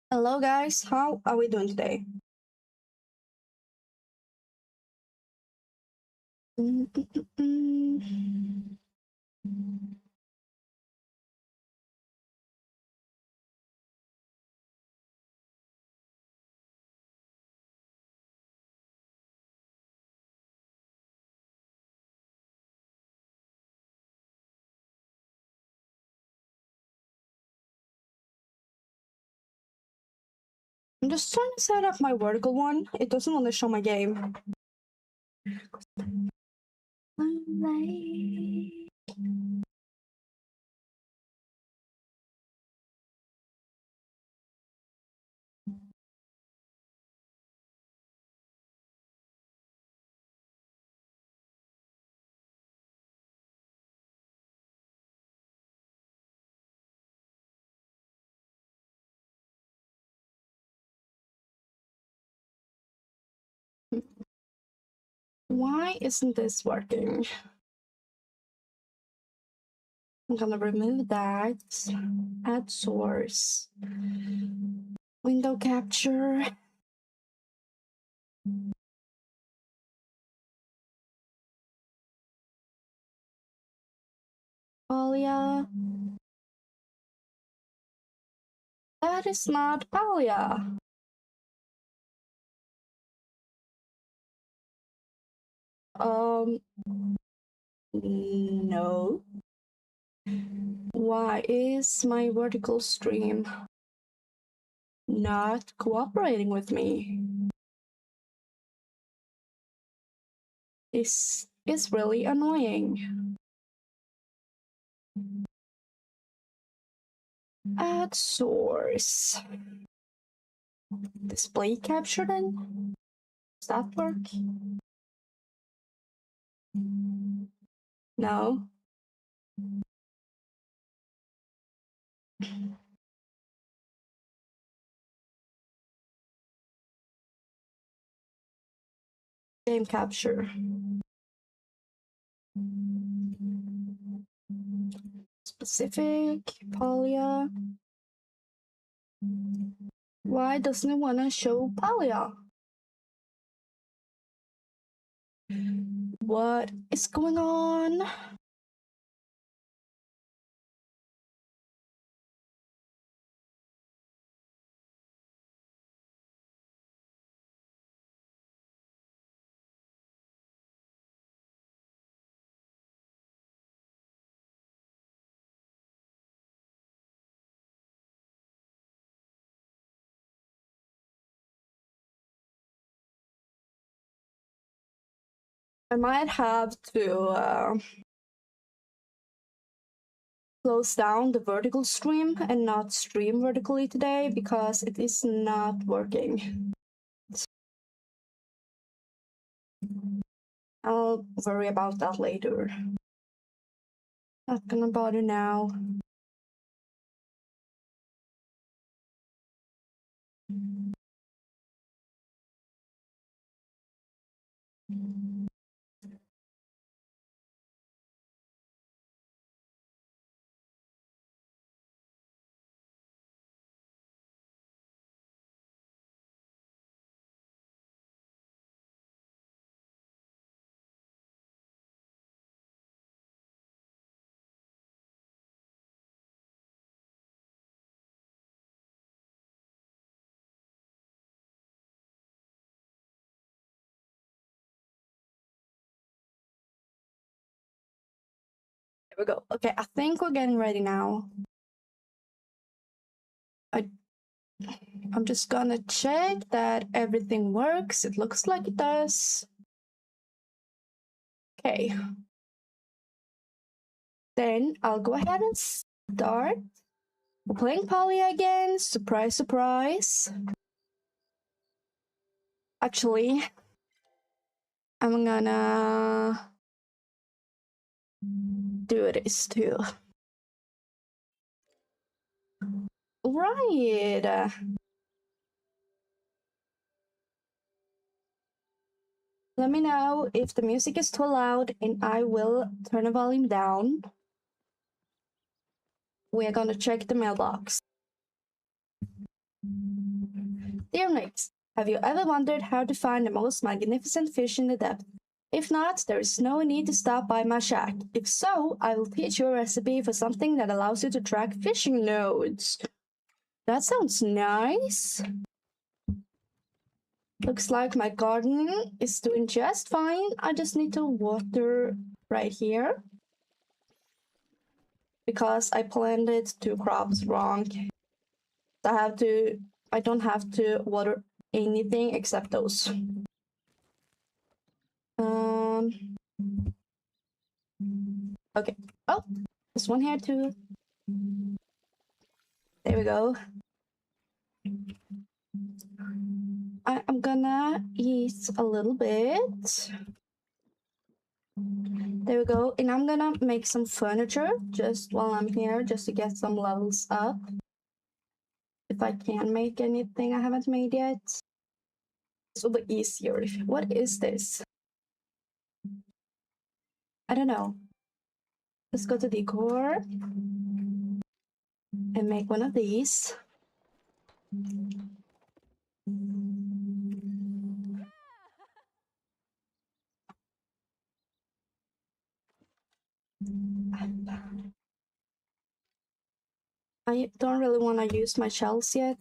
Hello guys, how are we doing today? I'm just trying to set up my vertical one. It doesn't want to show my game. Why isn't this working? I'm gonna remove that. Add source. Window capture. Palia. That is not Palia. No. Why is my vertical stream not cooperating with me? This is really annoying. Add source. Display capture then? Does that work? No. Game capture. Specific, Palia. Why doesn't it want to show Palia? What is going on? I might have to close down the vertical stream and not stream vertically today because it is not working. I'll worry about that later. Not gonna bother now. There we go. Okay, I think we're getting ready now. I'm just gonna check that everything works. It looks like it does. Okay. Then I'll go ahead and start. We're playing Palia again. Surprise, surprise. Actually, I'm gonna do this too. Right. Let me know if the music is too loud and I will turn the volume down. We are gonna check the mailbox. Dear mates, have you ever wondered how to find the most magnificent fish in the depth? If not, there is no need to stop by my shack. If so, I will teach you a recipe for something that allows you to track fishing nodes. That sounds nice. Looks like my garden is doing just fine. I just need to water right here because I planted 2 crops wrong. I don't have to water anything except those. Okay. Oh, there's one here too. There we go. I'm gonna eat a little bit. There we go. And I'm gonna make some furniture just while I'm here, just to get some levels up. If I can make anything I haven't made yet. This will be easier. What is this? I don't know. Let's go to decor and make one of these. I don't really want to use my shells yet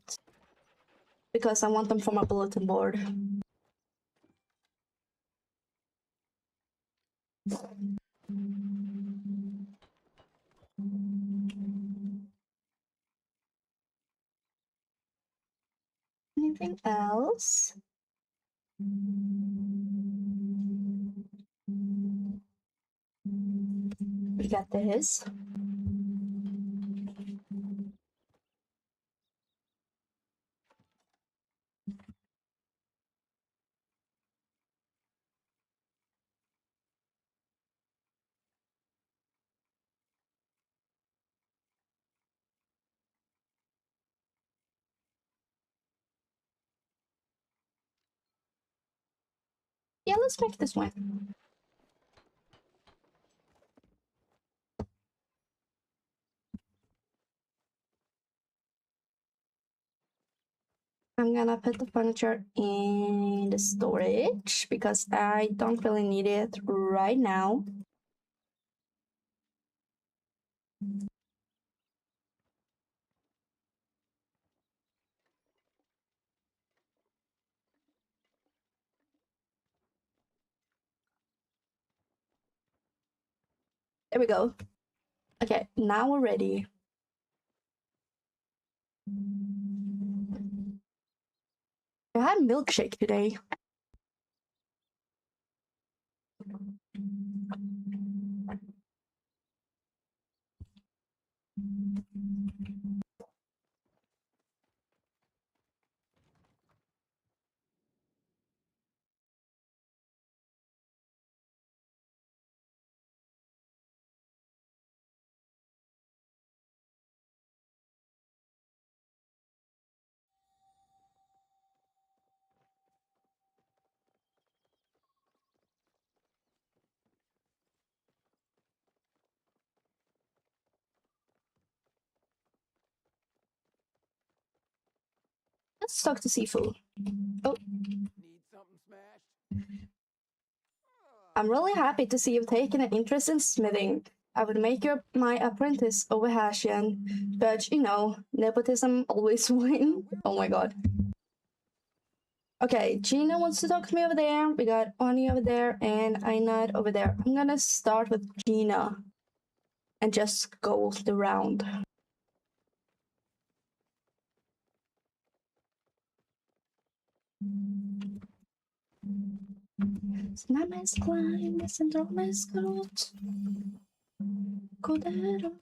because I want them for my bulletin board. Anything else? We got this. Yeah, let's make this one. I'm gonna put the furniture in the storage because I don't really need it right now. There we go. Okay, now we're ready. I had milkshake today. Let's talk to Sifu. Oh, Need something smashed? I'm really happy to see you've taken an interest in smithing. I would make you my apprentice over Hashian, but you know, nepotism always wins. Oh my god. Okay, Gina wants to talk to me over there. We got Oni over there and Einad over there. I'm gonna start with Gina and just go the round. Snames climb, syndrome scout. Codero.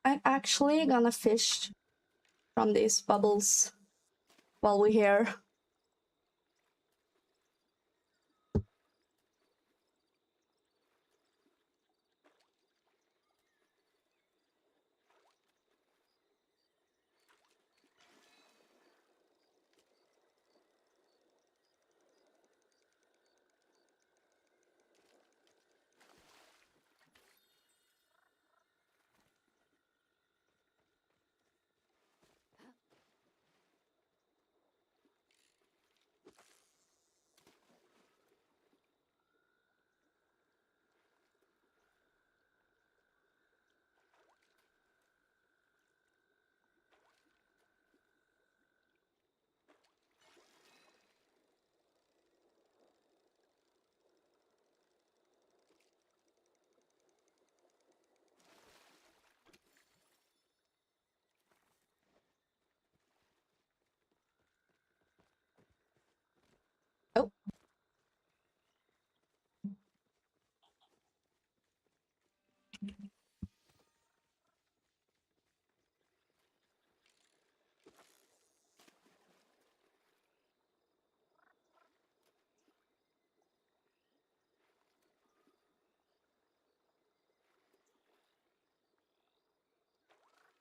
I'm actually gonna fish from these bubbles while we're here.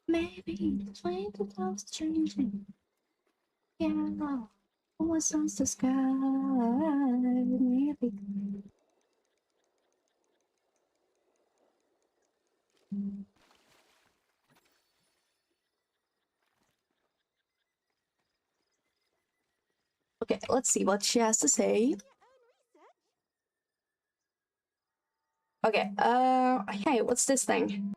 Maybe the way the clouds changing. Yeah, almost sense the sky. Maybe. Okay, let's see what she has to say. Okay, hey, what's this thing?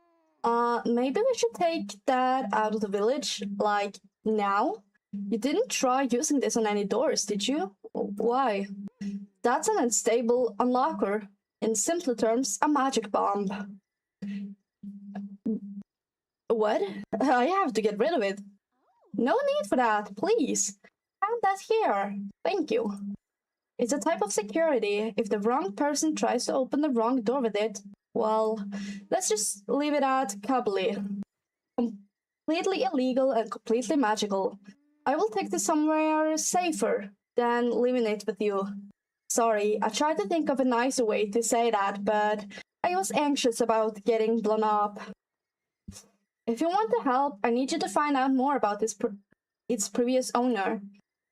Maybe we should take that out of the village, like, now? You didn't try using this on any doors, did you? Why? That's an unstable unlocker. In simpler terms, a magic bomb. What? I have to get rid of it. No need for that, please. Have that here. Thank you. It's a type of security. If the wrong person tries to open the wrong door with it, well, let's just leave it at Kabli. Completely illegal and completely magical. I will take this somewhere safer than leaving it with you. Sorry, I tried to think of a nicer way to say that, but I was anxious about getting blown up. If you want to help, I need you to find out more about its previous owner.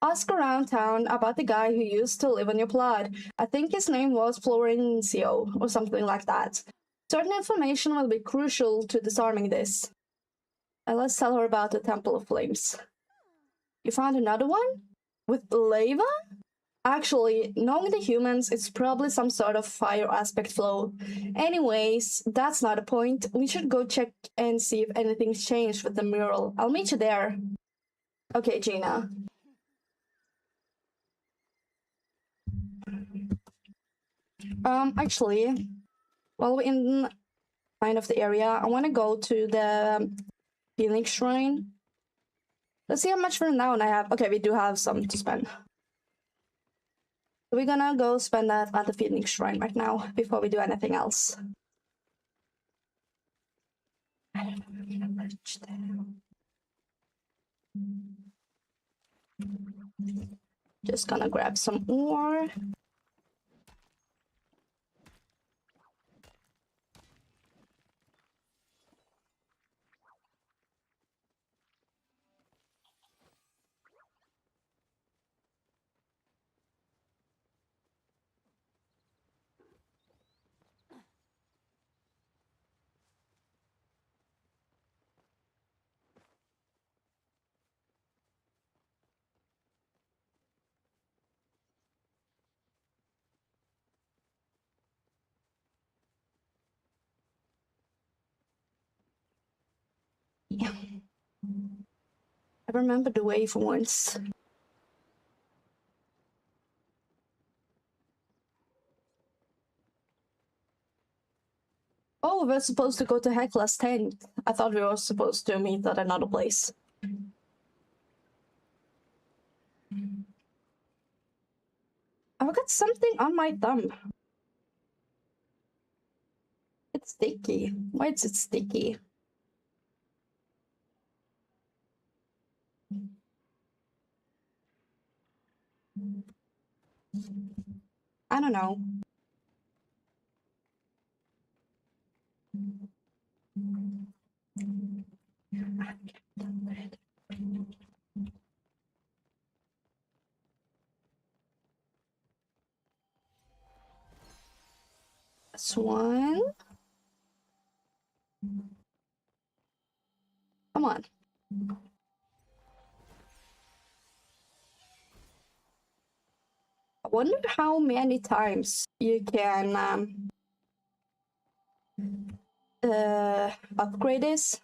Ask around town about the guy who used to live on your plot. I think his name was Florencio, or something like that. Certain information will be crucial to disarming this. And let's tell her about the Temple of Flames. You found another one? With lava? Actually, knowing the humans, it's probably some sort of fire aspect flow. Anyways, that's not the point. We should go check and see if anything's changed with the mural. I'll meet you there. Okay, Gina. Actually, while we're in kind of the area, I want to go to the Phoenix Shrine. Let's see how much renown I have. Okay, we do have some to spend. We're gonna go spend that at the Phoenix Shrine right now before we do anything else. I don't know if we're gonna reach there. Just gonna grab some ore. Yeah. I remember the way for once. Oh, we're supposed to go to Hekla's tent. I thought we were supposed to meet at another place. I've got something on my thumb. It's sticky. Why is it sticky? I don't know. This one. Come on. I wonder how many times you can upgrade this.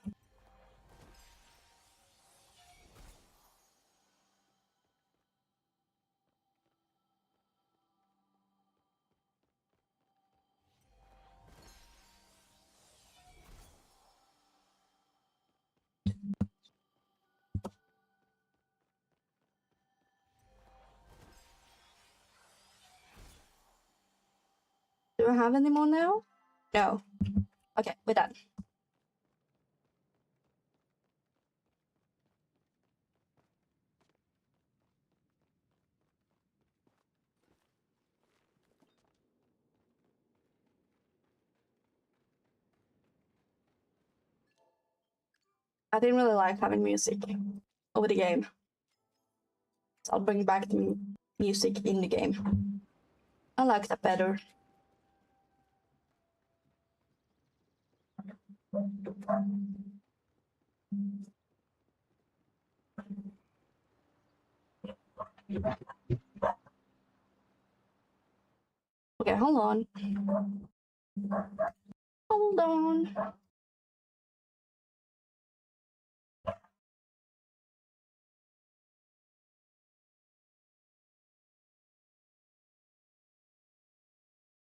Do I have any more now? No. Okay, we're done. I didn't really like having music over the game. So I'll bring back the music in the game. I like that better. Okay, hold on. Hold on.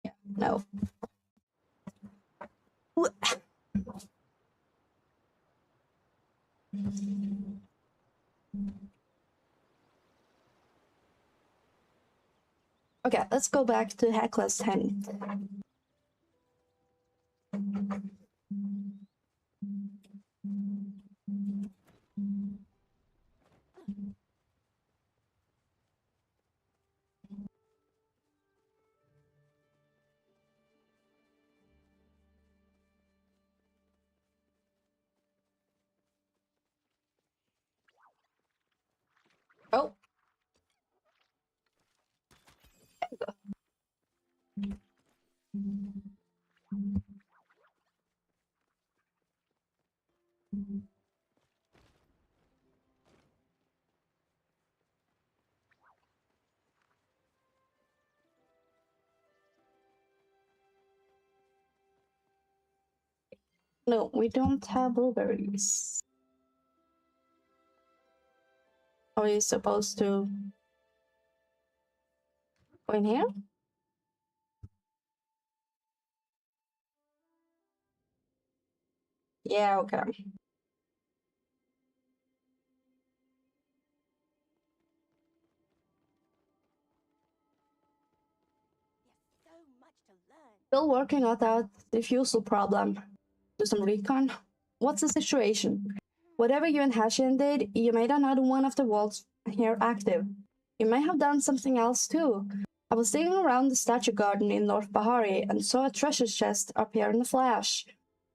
Yeah, no. Okay, let's go back to Hekla's tent. Oh. No, we don't have blueberries. Are we supposed to go in here? Yeah, okay. So much to learn. Still working out that diffusal problem. Do some recon. What's the situation? Whatever you and Hashian did, you made another one of the walls here active. You may have done something else too. I was digging around the statue garden in North Bahari and saw a treasure chest appear in a flash.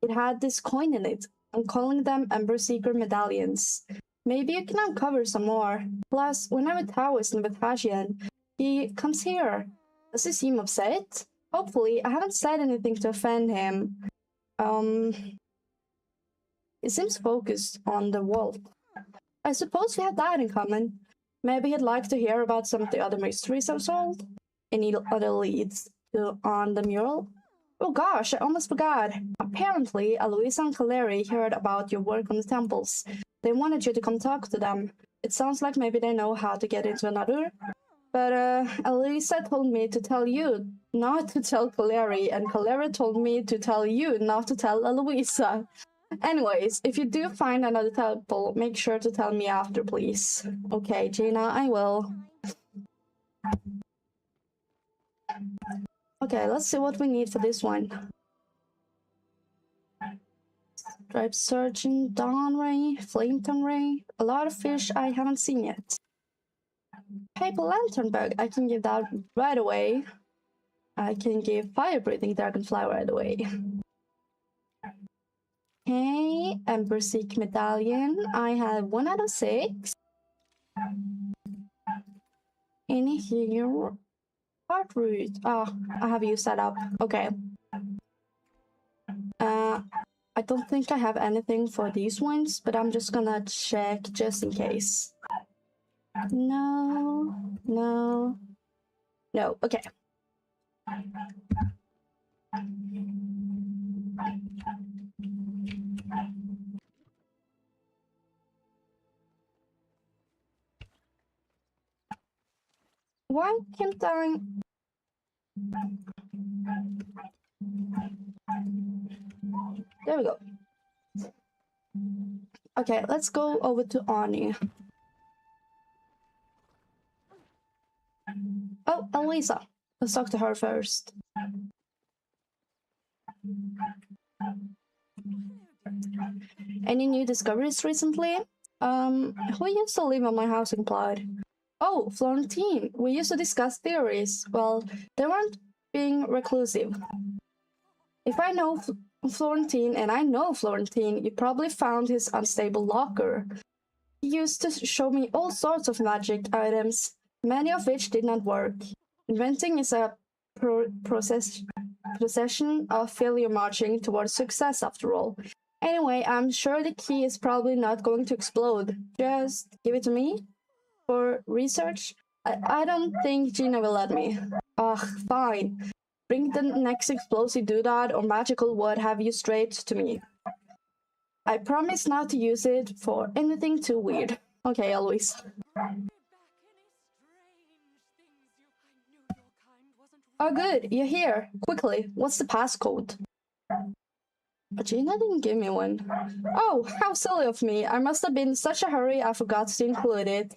It had this coin in it. I'm calling them Ember Seeker medallions. Maybe you can uncover some more. Plus, whenever Tao isn't with Hashian, he comes here. Does he seem upset? Hopefully, I haven't said anything to offend him. He seems focused on the vault. I suppose we have that in common. Maybe he'd like to hear about some of the other mysteries I've solved. Any other leads on the mural? Oh gosh, I almost forgot. Apparently, Aloisa and Kaleri heard about your work on the temples. They wanted you to come talk to them. It sounds like maybe they know how to get into another. But Aloisa told me to tell you not to tell Kaleri, and Kaleri told me to tell you not to tell Aloisa. Anyways, if you do find another temple, make sure to tell me after, please. Okay, Jaina, I will. Okay, let's see what we need for this one. Striped Surgeon, Dawn Ray, Flame Tongue Ray. A lot of fish I haven't seen yet. Paper Lantern Bug, I can give that right away. I can give Fire Breathing Dragonfly right away. Okay, Ember Seek Medallion. I have 1 out of 6. In here, Heart Root. Oh, I have used that up. Okay. I don't think I have anything for these ones, but I'm just gonna check just in case. No, no, no. Okay. Why can't I? There we go. Okay, let's go over to Ani. Oh, Elisa. Let's talk to her first. Any new discoveries recently? Who used to live on my housing plot? Oh, Florentine. We used to discuss theories. Well, they weren't being reclusive. If I know Florentine, and I know Florentine, you probably found his unstable locker. He used to show me all sorts of magic items, many of which did not work. Inventing is a procession of failure marching towards success, after all. Anyway, I'm sure the key is probably not going to explode. Just give it to me for research. I don't think Gina will let me. Ugh, fine. Bring the next explosive doodad or magical what have you straight to me. I promise not to use it for anything too weird. Okay, always. Oh good, you're here. Quickly, what's the passcode? Gina didn't give me one. Oh, how silly of me. I must have been in such a hurry I forgot to include it.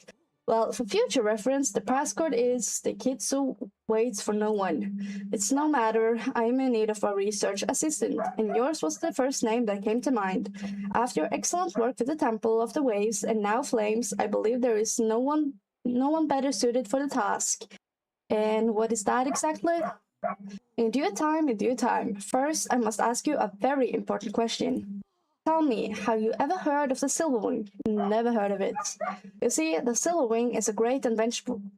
Well, for future reference, the passcode is the Kitsu waits for no one. It's no matter, I'm in need of a research assistant, and yours was the first name that came to mind. After your excellent work with the Temple of the Waves and now Flames, I believe there is no one better suited for the task. And what is that exactly? In due time. First, I must ask you a very important question. Tell me, have you ever heard of the Silverwing? Never heard of it. You see, the Silverwing is a great and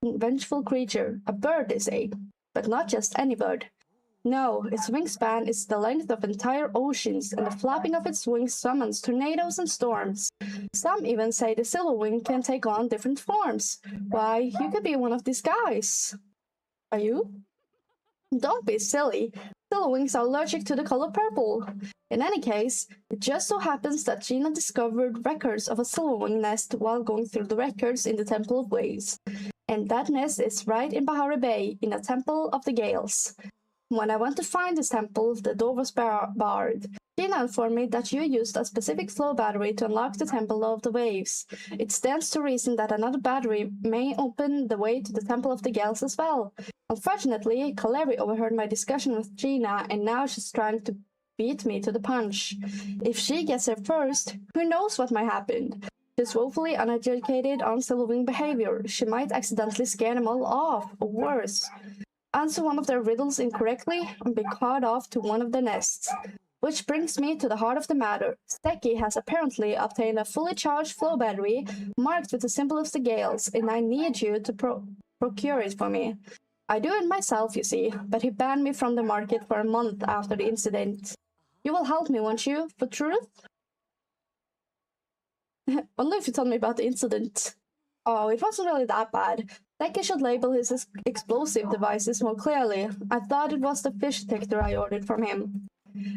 vengeful creature, a bird, they say. But not just any bird. No, its wingspan is the length of entire oceans, and the flapping of its wings summons tornadoes and storms. Some even say the Silverwing can take on different forms. Why, you could be one of these guys. Are you? Don't be silly. Silverwings are allergic to the color purple. In any case, it just so happens that Gina discovered records of a silverwing nest while going through the records in the Temple of Waves. And that nest is right in Bahari Bay, in the Temple of the Gales. When I went to find this temple, the door was barred. Gina informed me that you used a specific flow battery to unlock the Temple of the Waves. It stands to reason that another battery may open the way to the Temple of the Gales as well. Unfortunately, Kaleri overheard my discussion with Gina, and now she's trying to beat me to the punch. If she gets there first, who knows what might happen? She's woefully uneducated on Silverwing behavior. She might accidentally scare them all off, or worse, answer one of their riddles incorrectly and be caught off to one of their nests. Which brings me to the heart of the matter. Seki has apparently obtained a fully charged flow battery marked with the symbol of the Gales, and I need you to procure it for me. I do it myself, you see, but he banned me from the market for a month after the incident. You will help me, won't you, for truth? Only if you tell me about the incident. Oh, it wasn't really that bad. Seki should label his explosive devices more clearly. I thought it was the fish detector I ordered from him.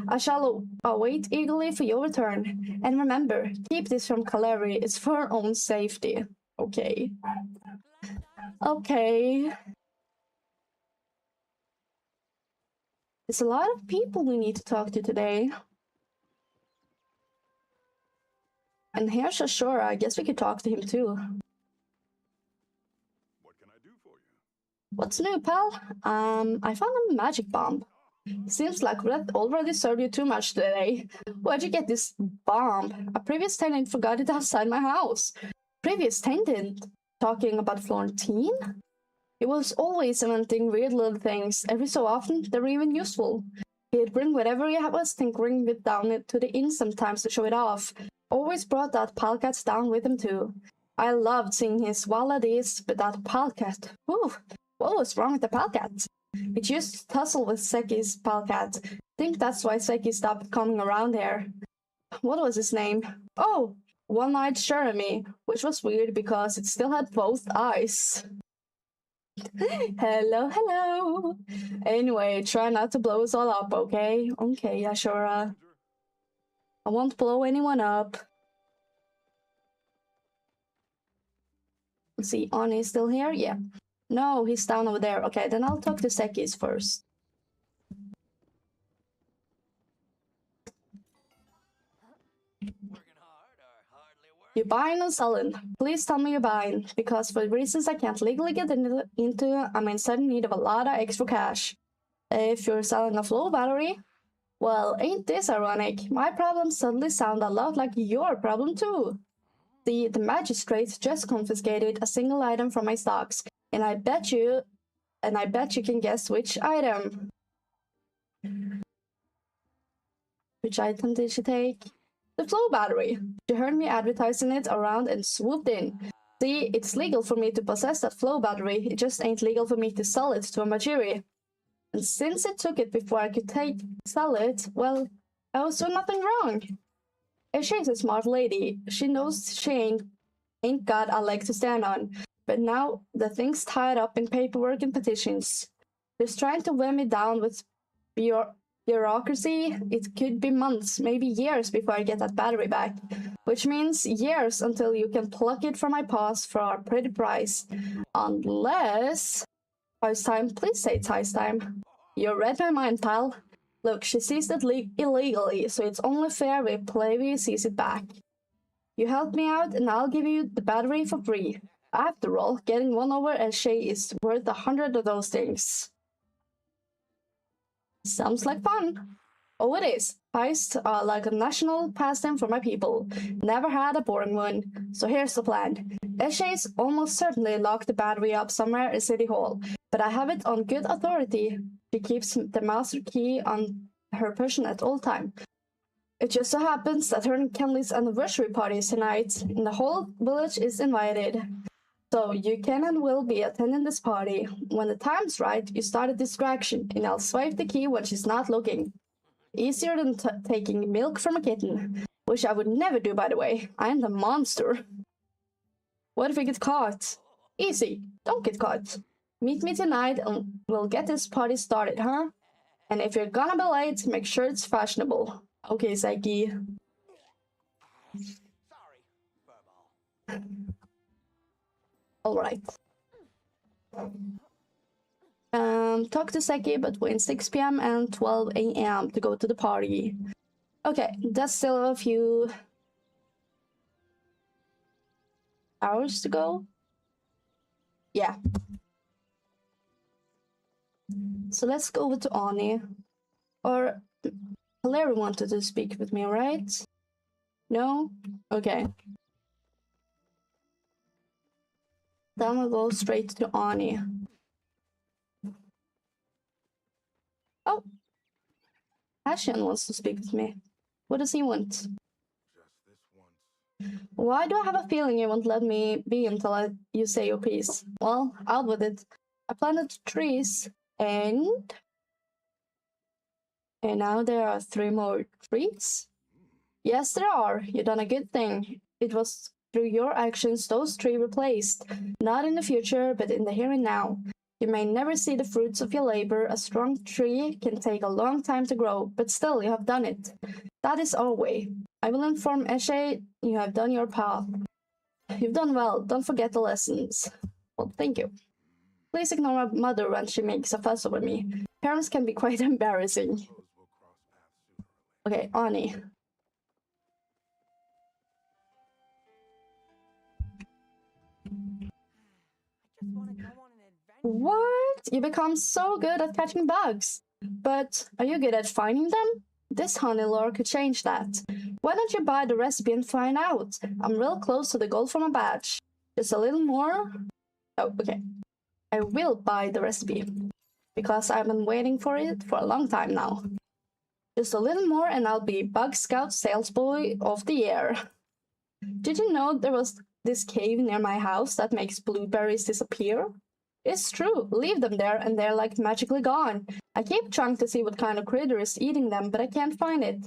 I shall await eagerly for your return. And remember, keep this from Kaleri. It's for our own safety. Okay. Okay. There's a lot of people we need to talk to today. And here's Ashura. I guess we could talk to him too. What can I do for you? What's new, pal? I found a magic bomb. Seems like Red already served you too much today. Where'd you get this bomb? A previous tenant forgot it outside my house. Previous tenant? Talking about Florentine? He was always inventing weird little things. Every so often, they were even useful. He'd bring whatever he was tinkering with down to the inn sometimes to show it off. Always brought that palcat down with him too. I loved seeing his wallabies, but that palcat. Ooh, what was wrong with the palcat? It used to tussle with Seki's palcat. Think that's why Seki stopped coming around here. What was his name? Oh, One-Eyed Jeremy, which was weird because it still had both eyes. Hello. Anyway, try not to blow us all up, okay? Okay, Ashura. I won't blow anyone up. Let's see, Oni still here? Yeah. No, he's down over there. Okay, then I'll talk to Sekis first. You buying or selling? Please tell me you're buying, because for reasons I can't legally get into, I'm in sudden need of a lot of extra cash. If you're selling a flow battery, Well, ain't this ironic? My problems suddenly sound a lot like your problem too. The magistrate just confiscated a single item from my stocks, and I bet you can guess which item. Which item did she take? The flow battery. She heard me advertising it around and swooped in. See, it's legal for me to possess that flow battery, it just ain't legal for me to sell it to a Majiri. And since it took it before I could sell it, well, I was doing nothing wrong. If she's a smart lady, she knows she ain't got a leg to stand on. But now the thing's tied up in paperwork and petitions. She's trying to weigh me down with bureaucracy. It could be months, maybe years before I get that battery back. Which means years until you can pluck it from my paws for a pretty price. Unless... Heist time, please say it's heist time. You read my mind, pal. Look, she seized it illegally, so it's only fair we play seize it back. You help me out, and I'll give you the battery for free. After all, getting one over Eshe is worth 100 of those things. Sounds like fun. Oh, it is. Heists are like a national pastime for my people. Never had a boring one. So here's the plan. Eshe's almost certainly locked the battery up somewhere in City Hall, but I have it on good authority. She keeps the master key on her person at all time. It just so happens that her and Kenley's anniversary party is tonight, and the whole village is invited. So you can and will be attending this party. When the time's right, you start a distraction, and I'll swipe the key when she's not looking. Easier than taking milk from a kitten. Which I would never do, by the way. I'm the monster. What if we get caught? Easy. Don't get caught. Meet me tonight and we'll get this party started, huh? And if you're gonna be late, make sure it's fashionable. Okay, Saiki. Sorry, furball. Alright. Talk to Seki between 6 p.m. and 12 a.m. to go to the party. Okay, that's still a few hours to go. Yeah. So let's go over to Ani. Or Larry wanted to speak with me, right? No? Okay. Then we'll go straight to Ani. Oh, Ashen wants to speak with me. What does he want? Just this once. Why do I have a feeling you won't let me be until you say your piece? Well, out with it. I planted trees, and now there are 3 more trees? Yes, there are. You've done a good thing. It was through your actions those trees were placed. Not in the future, but in the here and now. You may never see the fruits of your labor. A strong tree can take a long time to grow, but still you have done it. That is our way. I will inform Eshe you have done your part. You've done well. Don't forget the lessons. Well, thank you. Please ignore my mother when she makes a fuss over me. Parents can be quite embarrassing. Okay, Ani. I just want to go on an adventure. What? You become so good at catching bugs. But are you good at finding them? This honey lure could change that. Why don't you buy the recipe and find out? I'm real close to the goal for my batch. Just a little more. Oh, okay. I will buy the recipe. Because I've been waiting for it for a long time now. Just a little more and I'll be Bug Scout Sales Boy of the Year. Did you know there was this cave near my house that makes blueberries disappear? It's true, leave them there and they're like magically gone. I keep trying to see what kind of critter is eating them, but I can't find it.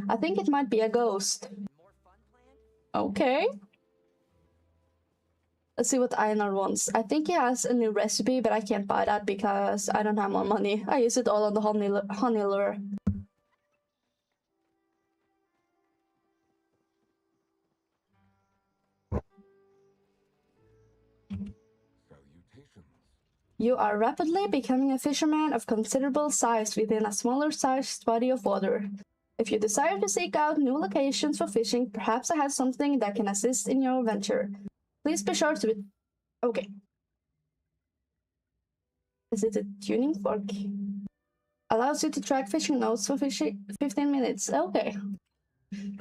I think it might be a ghost. More fun planned? Okay. Let's see what Einar wants. I think he has a new recipe, but I can't buy that because I don't have more money. I use it all on the honey lure. You are rapidly becoming a fisherman of considerable size within a smaller-sized body of water. If you desire to seek out new locations for fishing, perhaps I have something that can assist in your venture. Please be sure to... Okay. Is it a tuning fork? Allows you to track fishing notes for 15 minutes. Okay.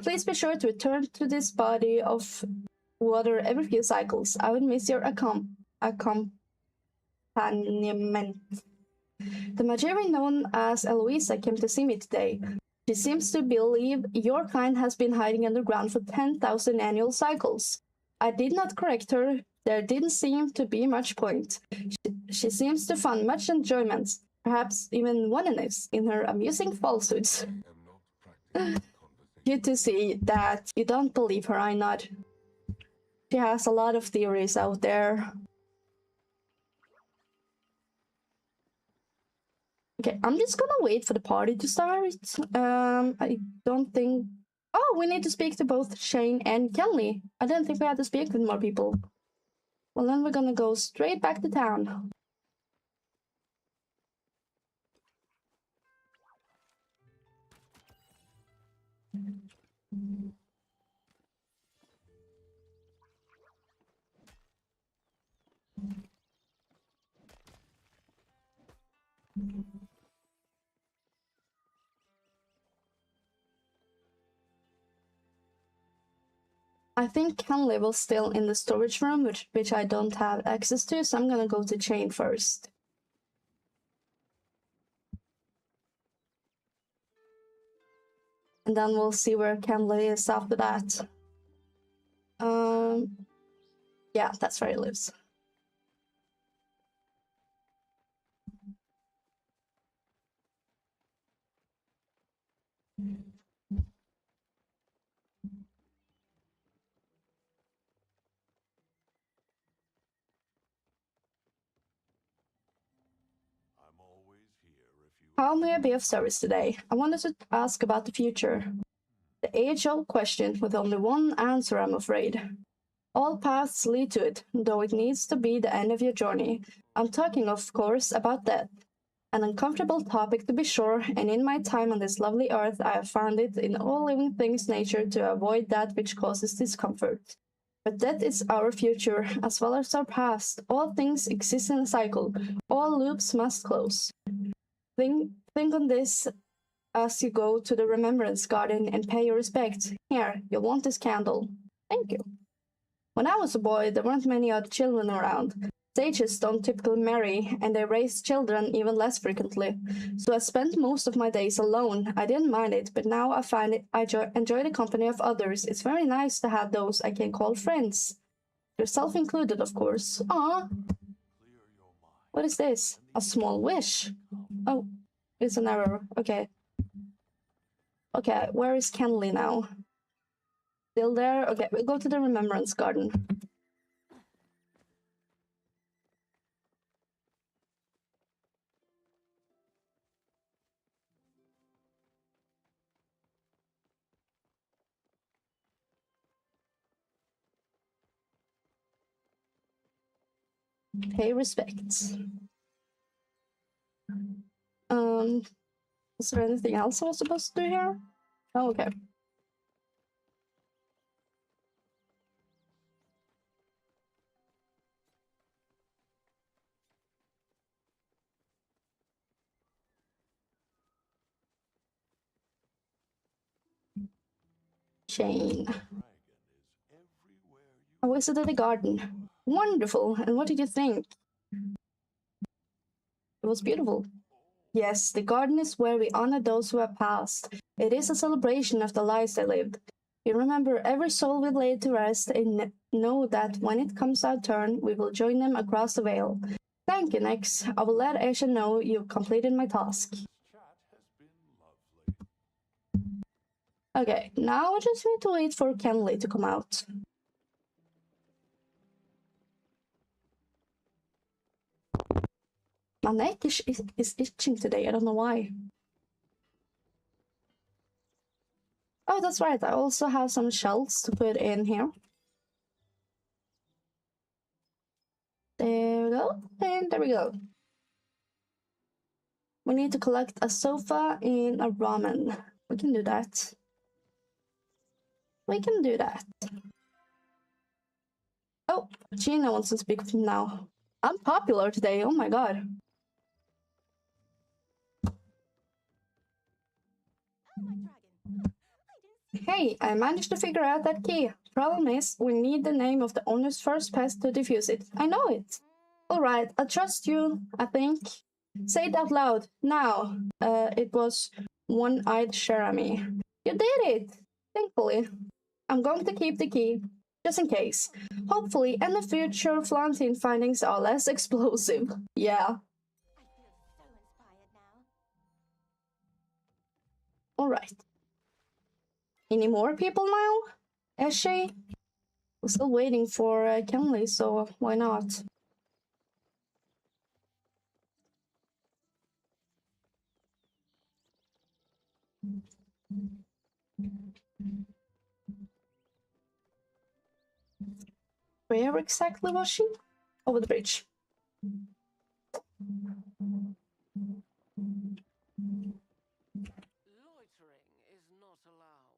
Please be sure to return to this body of water every few cycles. I would miss your accompaniment. The Majeri known as Eloisa came to see me today. She seems to believe your kind has been hiding underground for 10,000 annual cycles. I did not correct her. There didn't seem to be much point. She seems to find much enjoyment, perhaps even oneness, in her amusing falsehoods. Good to see that you don't believe her, I nod. She has a lot of theories out there. Okay, I'm just gonna wait for the party to start. I don't think... Oh, we need to speak to both Shane and Kelly. I didn't think we had to speak with more people. Well, then we're gonna go straight back to town. I think Kenley was still in the storage room, which I don't have access to, so I'm gonna go to Chain first. And then we'll see where Kenley is after that. Yeah, that's where he lives. How may I be of service today? I wanted to ask about the future. The age-old question with only one answer, I'm afraid. All paths lead to it, though it needs to be the end of your journey. I'm talking, of course, about death. An uncomfortable topic to be sure, and in my time on this lovely earth I have found it in all living things' nature to avoid that which causes discomfort. But death is our future, as well as our past. All things exist in a cycle. All loops must close. Think on this as you go to the Remembrance Garden and pay your respects. Here, you'll want this candle. Thank you. When I was a boy, there weren't many other children around. Sages don't typically marry, and they raise children even less frequently. So I spent most of my days alone. I didn't mind it, but now I find it I enjoy the company of others. It's very nice to have those I can call friends. Yourself included, of course. Ah. What is this? A small wish? Oh, it's an error. Okay. Okay, where is Kenley now? Still there? Okay, we'll go to the Remembrance Garden. Pay respects. Is there anything else I was supposed to do here? Oh, okay. Shane. I visited the garden. Wonderful. And what did you think? It was beautiful. Yes, the garden is where we honor those who have passed. It is a celebration of the lives they lived. We remember every soul we laid to rest and know that when it comes our turn, we will join them across the veil. Thank you, Nex. I will let Aisha know you've completed my task. Okay, now I just need to wait for Kenley to come out. My neck is itching today, I don't know why. Oh, that's right, I also have some shells to put in here. There we go, and there we go. We need to collect a sofa in a ramen. We can do that. We can do that. Oh, Gina wants to speak with me now. I'm popular today, oh my god. Hey, I managed to figure out that key. Problem is, we need the name of the owner's first pet to defuse it. I know it. Alright, I trust you, I think. Say it out loud, now. It was One-Eyed Jeremy. You did it! Thankfully. I'm going to keep the key, just in case. Hopefully, any future Florentine findings are less explosive. Yeah. Alright. Any more people now? Eshe? We're still waiting for Kenley, so why not? Where exactly was she? Over the bridge. Loitering is not allowed.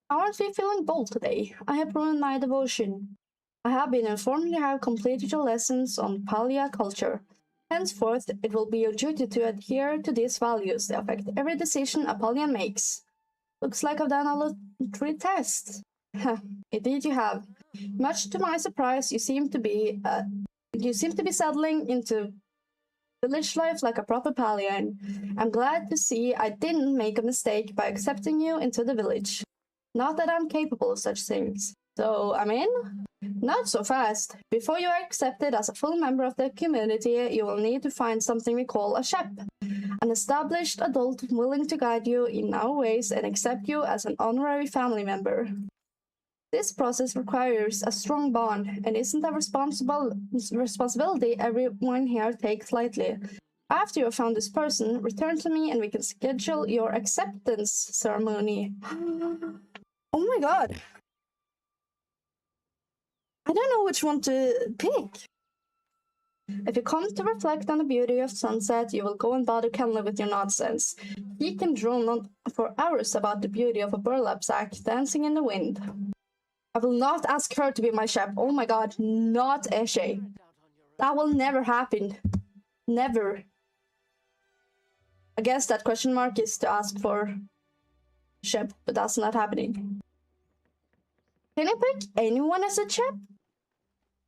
Aren't we feeling bold today? I have ruined my devotion. I have been informed you have completed your lessons on Palia culture. Henceforth, it will be your duty to adhere to these values that affect every decision a Palian makes. Looks like I've done all 3 tests. Indeed you have. Much to my surprise, you seem to be settling into village life like a proper Palian. I'm glad to see I didn't make a mistake by accepting you into the village. Not that I'm capable of such things. So, I'm in? Not so fast. Before you are accepted as a full member of the community, you will need to find something we call a shep. An established adult willing to guide you in our ways and accept you as an honorary family member. This process requires a strong bond and isn't a responsibility everyone here takes lightly. After you have found this person, return to me and we can schedule your acceptance ceremony. Oh my god. I don't know which one to pick. If you come to reflect on the beauty of sunset, you will go and bother Kenley with your nonsense. He can drone on for hours about the beauty of a burlap sack dancing in the wind. I will not ask her to be my chef. Oh my god, not Eshe. That will never happen. Never. I guess that question mark is to ask for chef, but that's not happening. Can I pick anyone as a chef?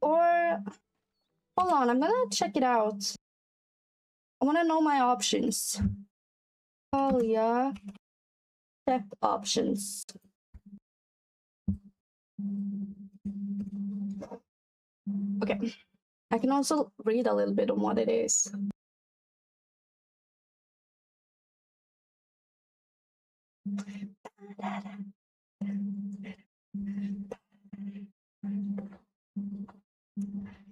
Or... Hold on, I'm gonna check it out. I wanna know my options. Palia chef options. Okay. I can also read a little bit on what it is.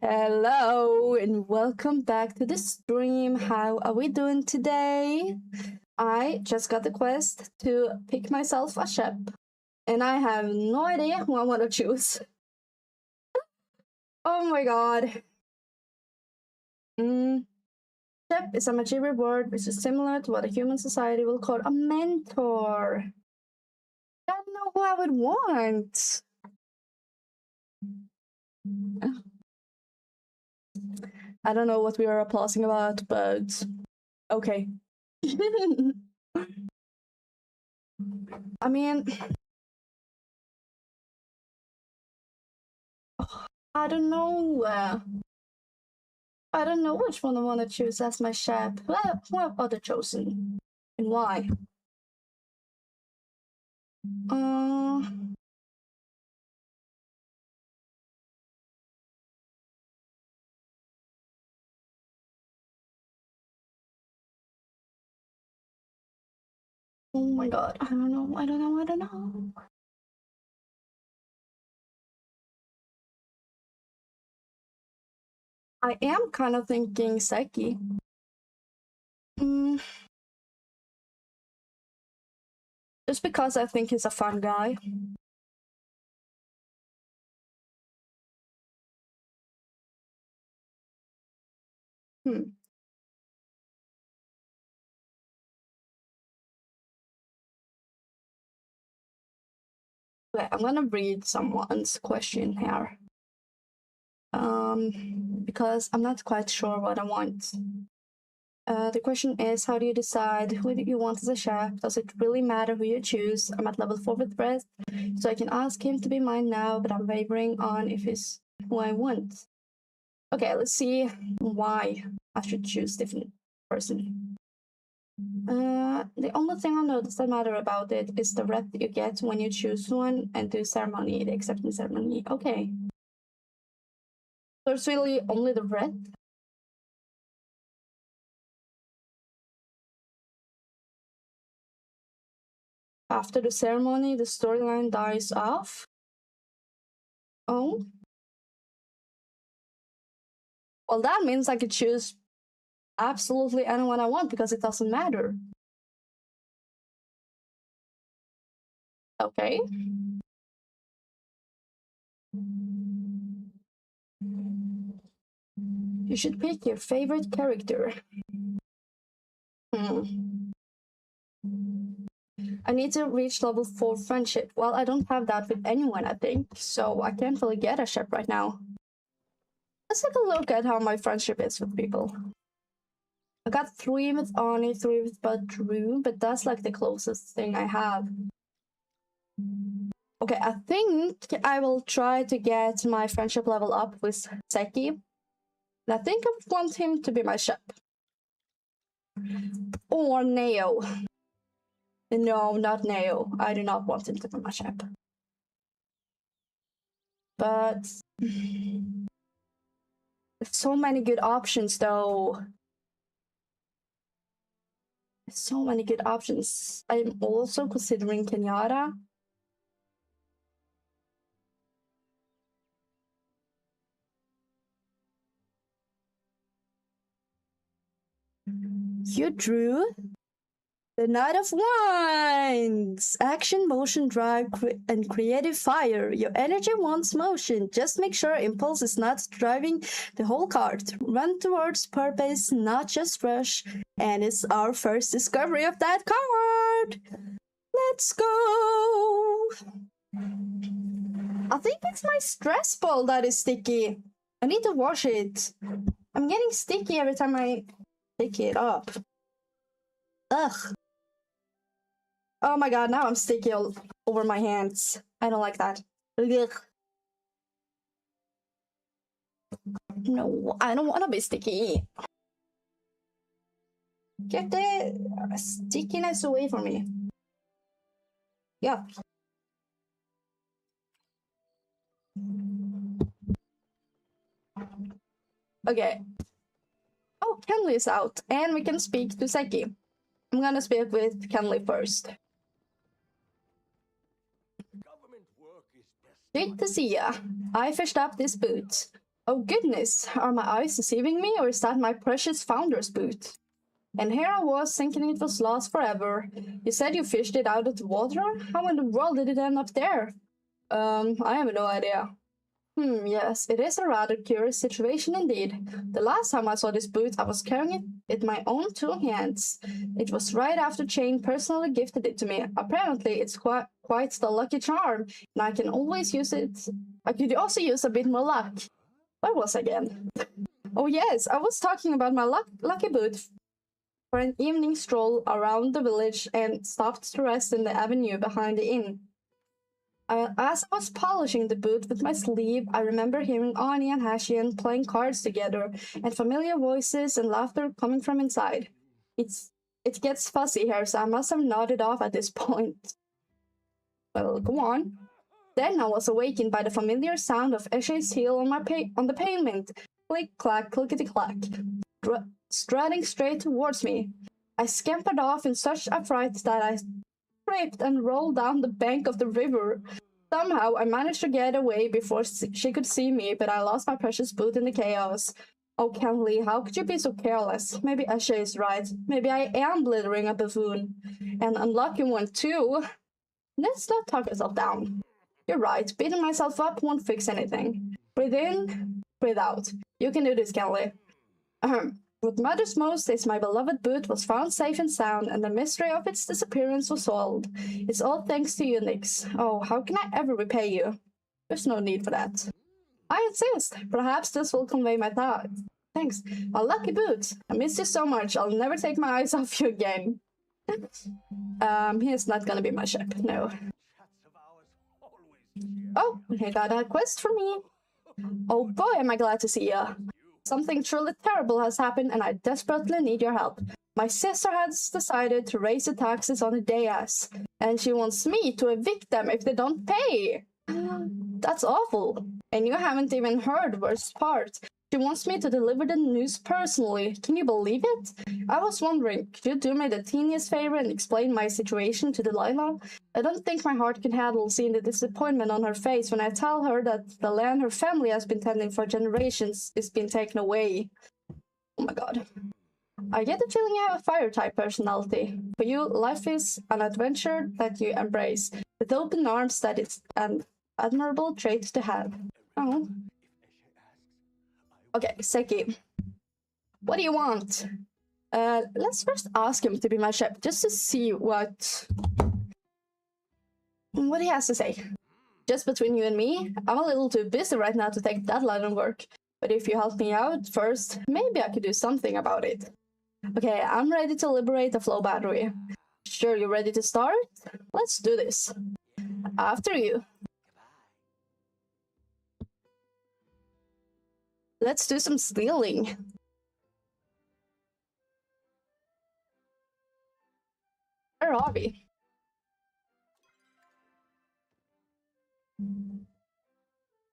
Hello and welcome back to the stream. How are we doing today? I just got the quest to pick myself a chef, and I have no idea who I want to choose. Oh my god. Chef is a material word which is similar to what a human society will call a mentor. I don't know who I would want. I don't know what we are applauding about, but okay. I mean, I don't know. I don't know which one I want to choose as my chef. Well, who have other chosen? And why? Oh my god, I don't know, I don't know, I don't know. I am kind of thinking Psyche. Just because I think he's a fun guy. Okay, I'm gonna read someone's question here. Because I'm not quite sure what I want. The question is, how do you decide who you want as a chef? Does it really matter who you choose? I'm at level 4 with Brett, so I can ask him to be mine now, but I'm wavering on if he's who I want. Okay, let's see why I should choose different person. The only thing I notice that matter about it is the rep you get when you choose one and do ceremony, the acceptance ceremony. Okay. So it's really only the rep. After the ceremony, the storyline dies off. Oh. Well, that means I could choose absolutely anyone I want because it doesn't matter. Okay. You should pick your favorite character. I need to reach level 4 friendship. Well, I don't have that with anyone, I think, so I can't really get a chef right now. Let's take a look at how my friendship is with people. I got 3 with Arnie, 3 with Badru, but that's like the closest thing I have. Okay, I think I will try to get my friendship level up with Seki. And I think I want him to be my chef. Or Neo. No, not Neo. I do not want him to be my chef. But there's so many good options, though. So many good options. I'm also considering Kenyatta. You drew the Knight of Wands. Action, motion, drive, and creative fire. Your energy wants motion. Just make sure impulse is not driving the whole cart. Run towards purpose, not just rush. And it's our first discovery of that card. Let's go. I think it's my stress ball that is sticky. I need to wash it. I'm getting sticky every time I pick it up. Ugh. Oh my god, now I'm sticky all over my hands. I don't like that. Ugh. No, I don't want to be sticky. Get the stickiness away from me. Yeah. Okay. Oh, Kenley's out, and we can speak to Seki. I'm gonna speak with Kenley first. Great to see ya. I fished up this boot. Oh goodness, are my eyes deceiving me, or is that my precious founder's boot? And here I was thinking it was lost forever. You said you fished it out of the water? How in the world did it end up there? I have no idea. Yes, it is a rather curious situation indeed. The last time I saw this boot, I was carrying it in my own 2 hands. It was right after Jane personally gifted it to me. Apparently, it's quite the lucky charm, and I can always use it. I could also use a bit more luck. Where was I again? Oh yes, I was talking about my lucky boot for an evening stroll around the village and stopped to rest in the avenue behind the inn. As I was polishing the boot with my sleeve, I remember hearing Arnie and Hashian playing cards together, and familiar voices and laughter coming from inside. It gets fuzzy here, so I must have nodded off at this point. Well, go on. Then I was awakened by the familiar sound of Eshe's heel on the pavement. Click, clack, clickety-clack. Striding straight towards me. I scampered off in such a fright that I tripped and rolled down the bank of the river. Somehow I managed to get away before she could see me, but I lost my precious boot in the chaos. Oh, Kenley, how could you be so careless? Maybe Eshe is right. Maybe I am blithering a buffoon. An unlucky one, too. Let's not talk yourself down. You're right, beating myself up won't fix anything. Breathe in, breathe out. You can do this, Kenley. What matters most is my beloved boot was found safe and sound, and the mystery of its disappearance was solved. It's all thanks to you, Nyx. Oh, how can I ever repay you? There's no need for that. I insist. Perhaps this will convey my Thanks. My lucky boots. I miss you so much. I'll never take my eyes off you again. He's not gonna be my ship, no. Oh, he got a quest for me. Oh boy, am I glad to see ya. Something truly terrible has happened and I desperately need your help. My sister has decided to raise the taxes on the Deas, and she wants me to evict them if they don't pay. That's awful. And you haven't even heard the worst part. She wants me to deliver the news personally. Can you believe it? I was wondering, could you do me the teeniest favor and explain my situation to Delilah? I don't think my heart can handle seeing the disappointment on her face when I tell her that the land her family has been tending for generations is being taken away. Oh my god. I get the feeling you have a fire-type personality. For you, life is an adventure that you embrace, with open arms. That is an admirable trait to have. Oh. Okay, Seki. What do you want? Let's first ask him to be my chef, just to see what he has to say. Just between you and me, I'm a little too busy right now to take that line of work. But if you help me out first, maybe I could do something about it. Okay, I'm ready to liberate the flow battery. Sure, you ready to start? Let's do this. After you. Let's do some stealing. Where are we?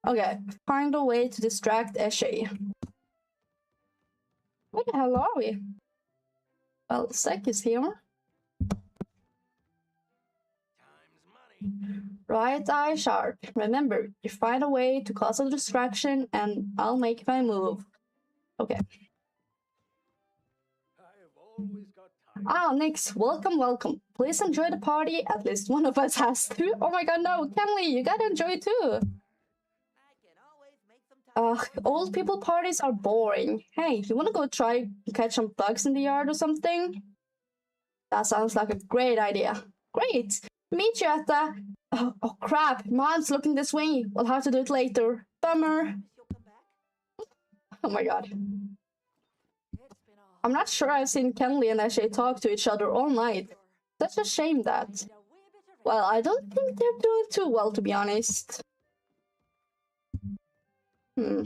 Okay, find a way to distract Eshe. Where the hell are we? Well, Sek is here. Right eye sharp. Remember, you find a way to cause a distraction and I'll make my move. Okay. Ah, Nix, welcome, welcome. Please enjoy the party. At least one of us has to. Oh my god, no, Kenley, you gotta enjoy too. Old people parties are boring. Hey, you wanna go try catch some bugs in the yard or something? That sounds like a great idea. Great! Meet you at the... Oh crap, Mom's looking this way. We'll have to do it later. Bummer. Oh my god. I'm not sure I've seen Kenley and Eshe talk to each other all night. Such a shame that... Well, I don't think they're doing too well, to be honest. Oh,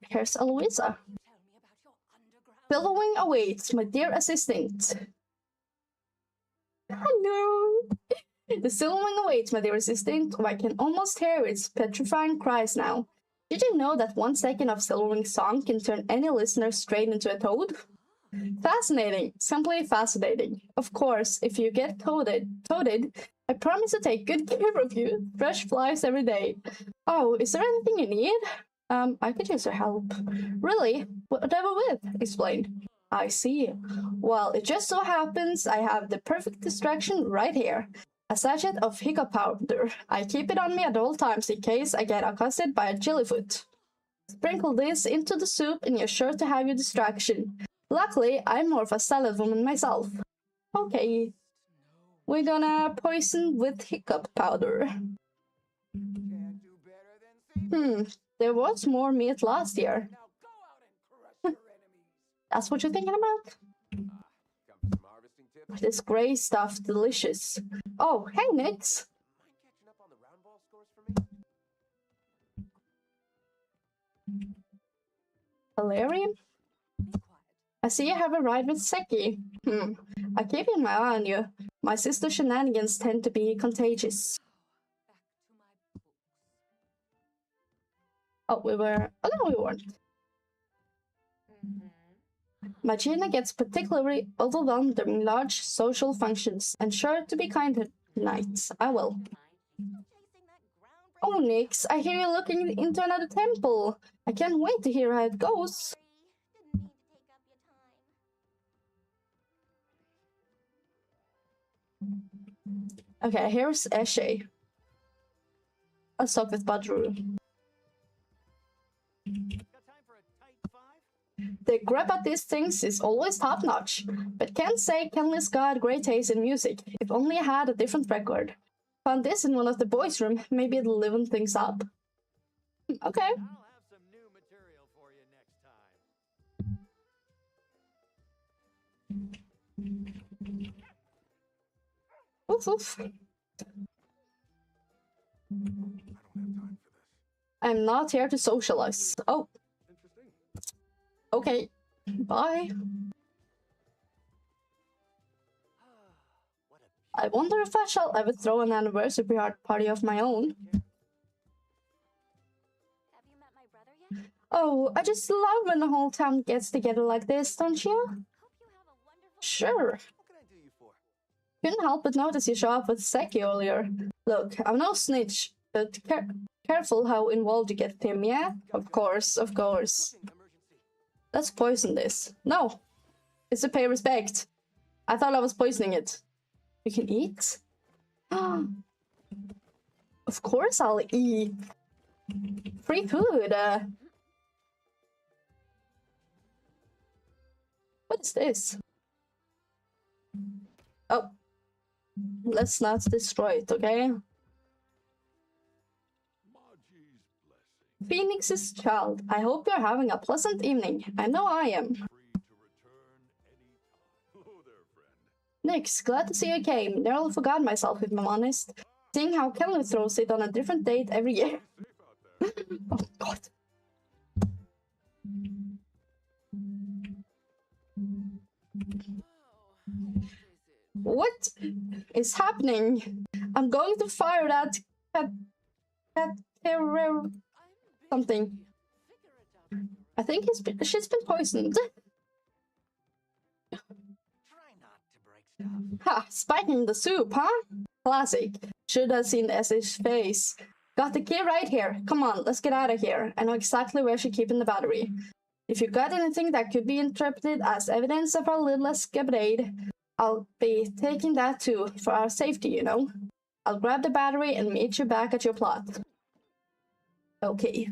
here's Eloisa. Billowing awaits, my dear assistant. Hello. The billowing awaits, my dear assistant. Oh, I can almost hear its petrifying cries now. Did you know that 1 second of billowing song can turn any listener straight into a toad? Fascinating. Simply fascinating. Of course, if you get toaded, I promise to take good care of you. Fresh flies every day. Oh, is there anything you need? I could use your help. Really? Whatever with? Explain. I see. Well, it just so happens I have the perfect distraction right here. A sachet of hiccup powder. I keep it on me at all times in case I get accosted by a jellyfoot. Sprinkle this into the soup and you're sure to have your distraction. Luckily, I'm more of a salad woman myself. Okay. We're gonna poison with hiccup powder. There was more meat last year. That's what you're thinking about? This gray stuff, delicious. Oh, hey, Nix. Valerian? I see you have arrived with Seki. I keep my eye on you. My sister's shenanigans tend to be contagious. Oh, we were... Oh, no, we weren't. Magina gets particularly overwhelmed during large social functions, and sure to be kind at night. I will. Oh, Nix, I hear you looking into another temple. I can't wait to hear how it goes. Okay, here's Eshe. Let's talk with Badru. The grab at these things is always top-notch, but can't say Kenley's got great taste in music. If only I had a different record. Found this in one of the boys' room, maybe it'll liven things up. Okay. I'll have some new material for you next time. Oof, oof. I don't have time for this. I'm not here to socialize. Oh, Interesting. okay. Bye. What a I wonder if I shall ever throw an anniversary party of my own. Have you met my brother yet? Oh, I just love when the whole town gets together like this, don't you? Hope you have a wonderful Sure. What can I do you for? Couldn't help but notice you show up with Seki earlier. Look, I'm no snitch, but careful how involved you get with him, yeah? Of course, of course. Cooking emergency. Let's poison this. No. It's to pay respect. I thought I was poisoning it. You can eat? Of course I'll eat. Free food. What is this? Oh. Let's not destroy it, okay? Maji's blessing. Phoenix's child, I hope you're having a pleasant evening. I know I am. Free to return anytime. Hello there, friend. Nix, glad to see you came. Nearly forgot myself, if I'm honest. Seeing how Kelly throws it on a different date every year. Safe out there. Oh, God. What is happening? I'm going to fire that something. I think she's been poisoned. Try not to break stuff. Ha! Spiking the soup, huh? Classic. Should have seen Essie's face. Got the key right here. Come on, let's get out of here. I know exactly where she's keeping the battery. If you got anything that could be interpreted as evidence of our little escapade, I'll be taking that too, for our safety, you know. I'll grab the battery and meet you back at your plot. Okay.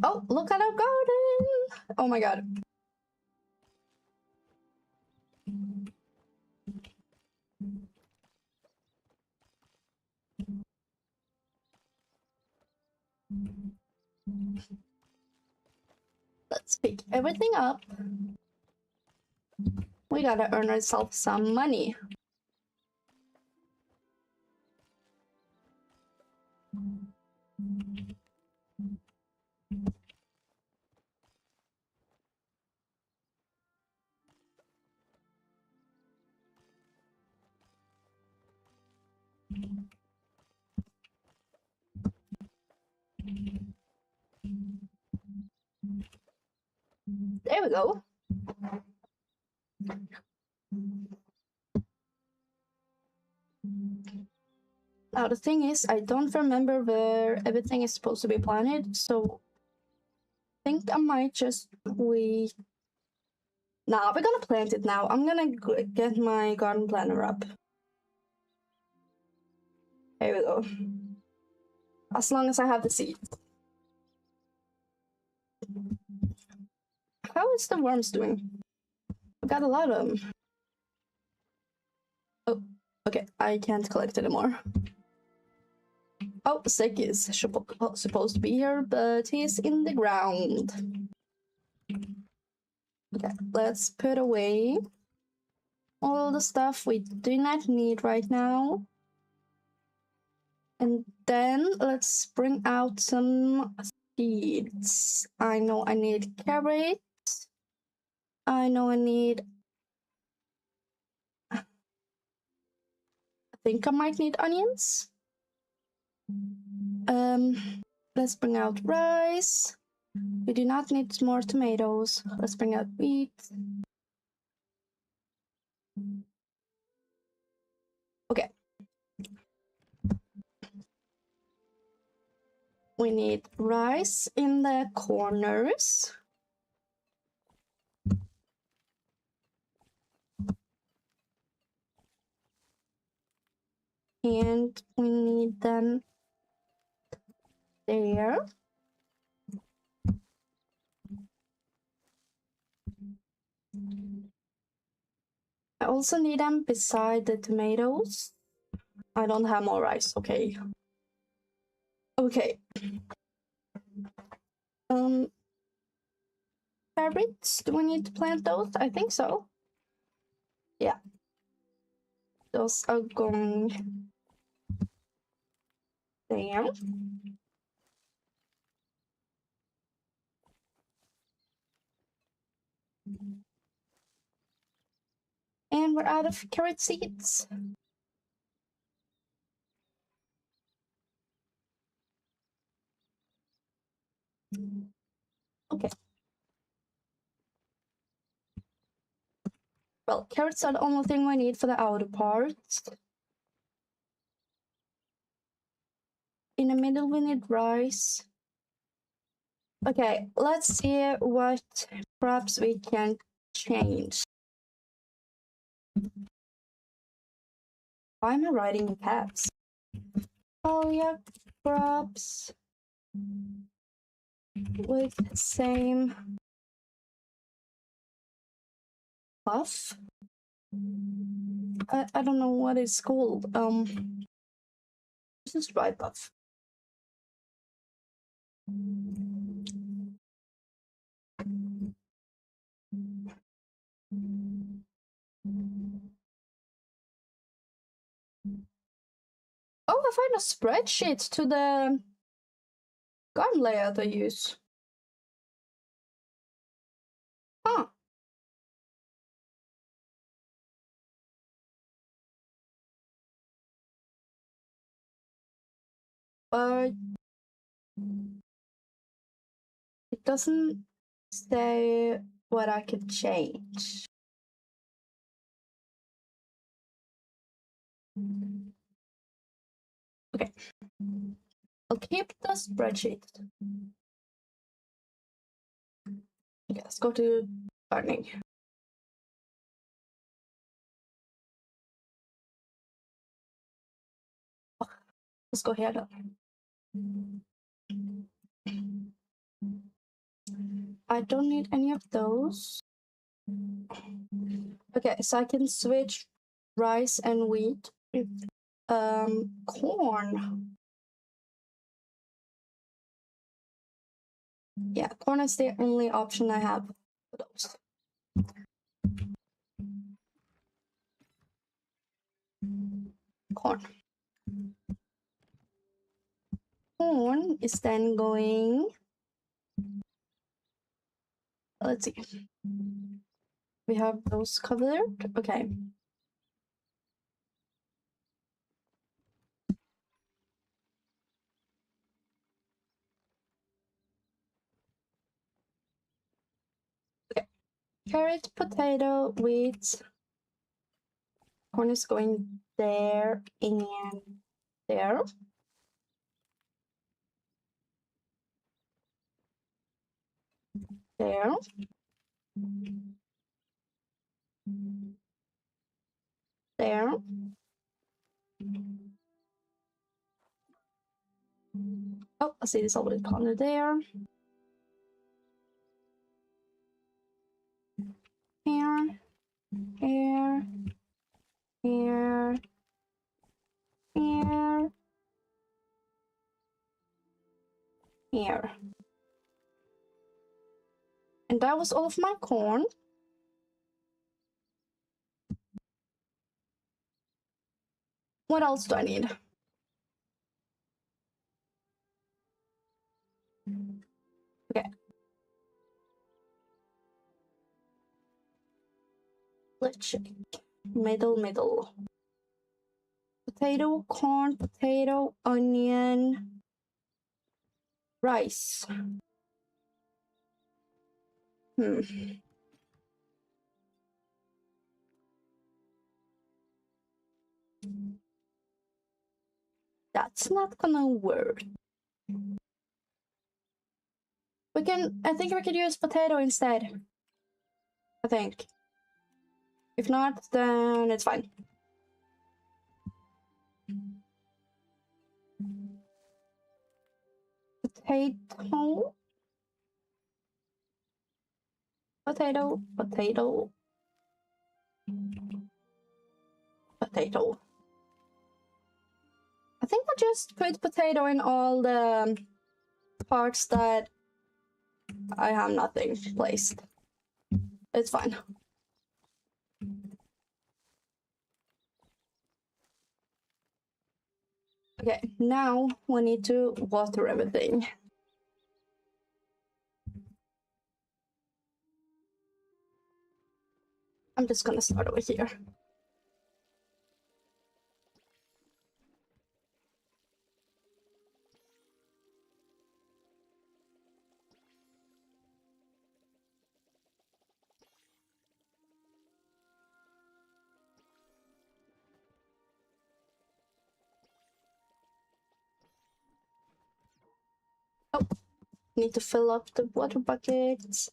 Oh, look at our garden! Oh my god. Let's pick everything up. We gotta earn ourselves some money. There we go. Now the thing is, I don't remember where everything is supposed to be planted, so I think I might just wait. Nah, we're gonna plant it now. I'm gonna get my garden planner up. There we go. As long as I have the seed. How is the worms doing? I got a lot of them. Oh, okay. I can't collect anymore. Oh, Sick is supposed to be here, but he's in the ground. Okay, let's put away all the stuff we do not need right now. And then let's bring out some seeds. I know I need carrots. I know I need... I think I might need onions. Let's bring out rice. We do not need more tomatoes. Let's bring out wheat. Okay. We need rice in the corners. And we need them there. I also need them beside the tomatoes. I don't have more rice, okay. Okay. Carrots, do we need to plant those? I think so. Yeah. Those are going there. And we're out of carrot seeds. Okay. Well, carrots are the only thing we need for the outer part. In the middle, we need rice. Okay, let's see what crops we can change. Why am I writing in caps? Palia crops with same buff. I don't know what it's called. This is right buff. Oh, I found a spreadsheet to the gun layout I use. Huh. But it doesn't say what I could change. Okay. I'll keep the spreadsheet. Okay, let's go to gardening. Oh, let's go here then. I don't need any of those. Okay, so I can switch rice and wheat with corn. Yeah, corn is the only option I have for those. Corn. Corn is then going. Let's see. We have those covered. Okay. Okay. Carrot, potato, wheat. Corn is going there and there. There. There. Oh, I see this already corner there. Here. Here. Here. Here. Here. And that was all of my corn. What else do I need? Okay. Let's check. Middle. Potato, corn, potato, onion, rice. That's not gonna work. I think we could use potato instead. I think. If not, then it's fine. Potato. Potato, potato, potato. I think I just put potato in all the parts that I have nothing placed. It's fine. Okay, now we need to water everything. I'm just gonna start over here. Oh, need to fill up the water buckets.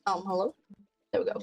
Hello? There we go.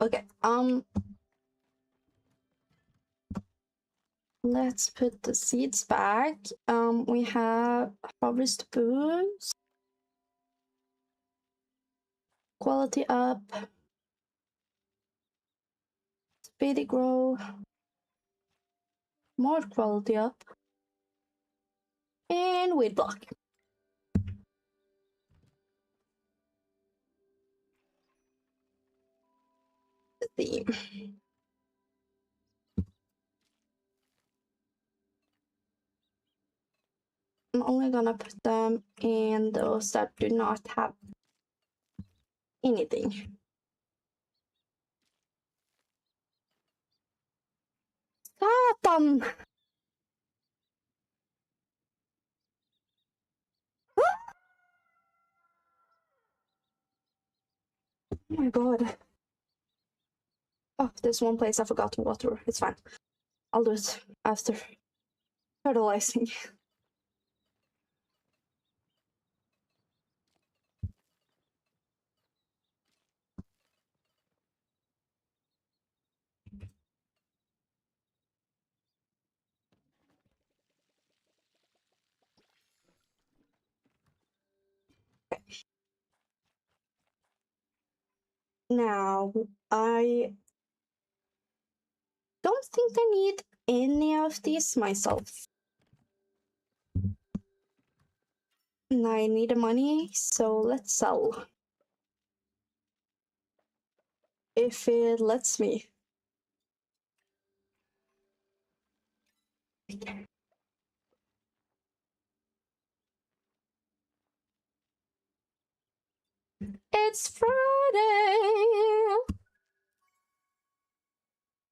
Okay, let's put the seeds back. We have harvest boost. Quality up. Speedy grow. More quality up. And weed block. The theme. I'm only gonna put them in those that do not have anything. Satan! Oh my god. Oh, there's one place I forgot to water. It's fine. I'll do it after fertilizing. Okay. Now, I don't think I need any of these myself. And I need the money, so let's sell. If it lets me. It's Friday!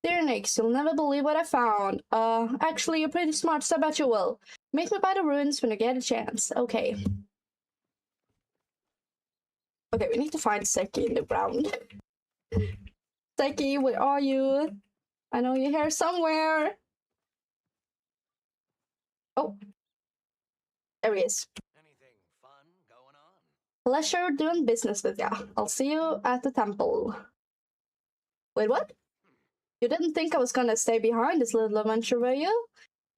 Dear Nix, you'll never believe what I found. Actually, you're pretty smart, so I bet you will. Make me buy the ruins when I get a chance. Okay. Okay, we need to find Seki in the ground. Seki, where are you? I know you're here somewhere. Oh. There he is. Anything fun going on? Pleasure doing business with ya. I'll see you at the temple. Wait, what? You didn't think I was gonna stay behind this little adventure, were you?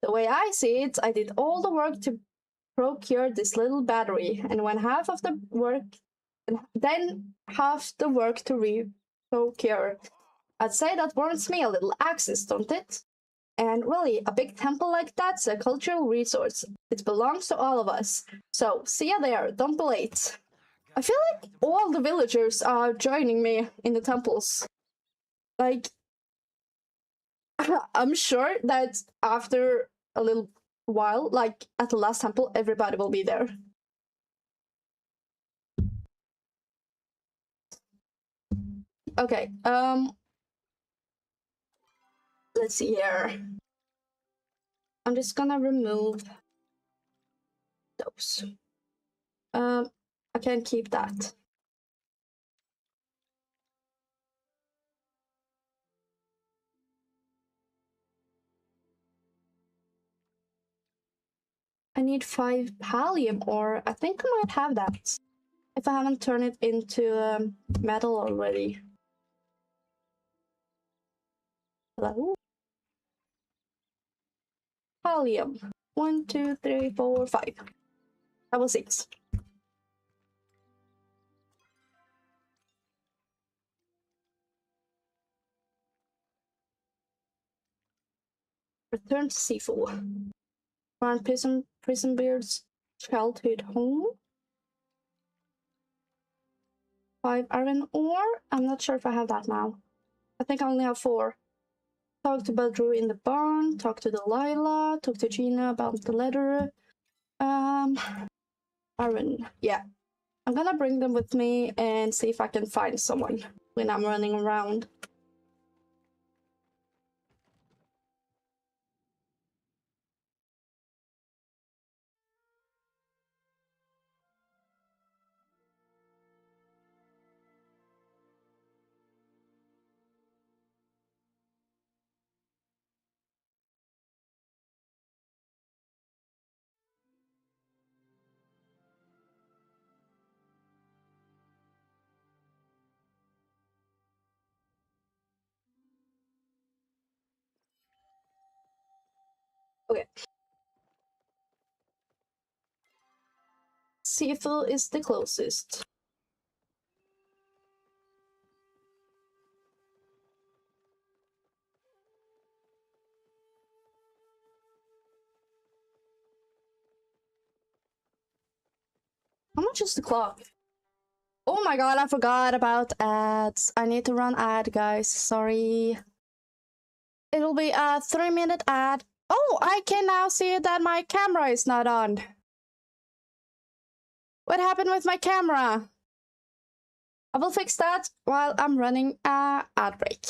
The way I see it, I did all the work to procure this little battery, and when half of the work, then half the work to procure. I'd say that warrants me a little access, don't it? And really, a big temple like that's a cultural resource. It belongs to all of us. So, see you there, don't be late. I feel like all the villagers are joining me in the temples. Like, I'm sure that after a little while, like at the last temple, everybody will be there. Okay, let's see here. I'm just gonna remove those. I can't keep that. I need 5 pallium ore. I think I might have that if I haven't turned it into metal already. Hello? Pallium. 1, 2, 3, 4, 5. That was 6. Return to Sifu. Find prison beard's childhood home. 5 iron ore. I'm not sure if I have that now. I think I only have 4. Talk to Badru in the barn. Talk to Delilah. Talk to Gina about the letter. Iron. Yeah. I'm gonna bring them with me and see if I can find someone when I'm running around. Okay. Seafill is the closest. How much is the clock? Oh my god, I forgot about ads. I need to run ad, guys. Sorry. It'll be a 3-minute ad. Oh, I can now see that my camera is not on. What happened with my camera? I will fix that while I'm running a ad break.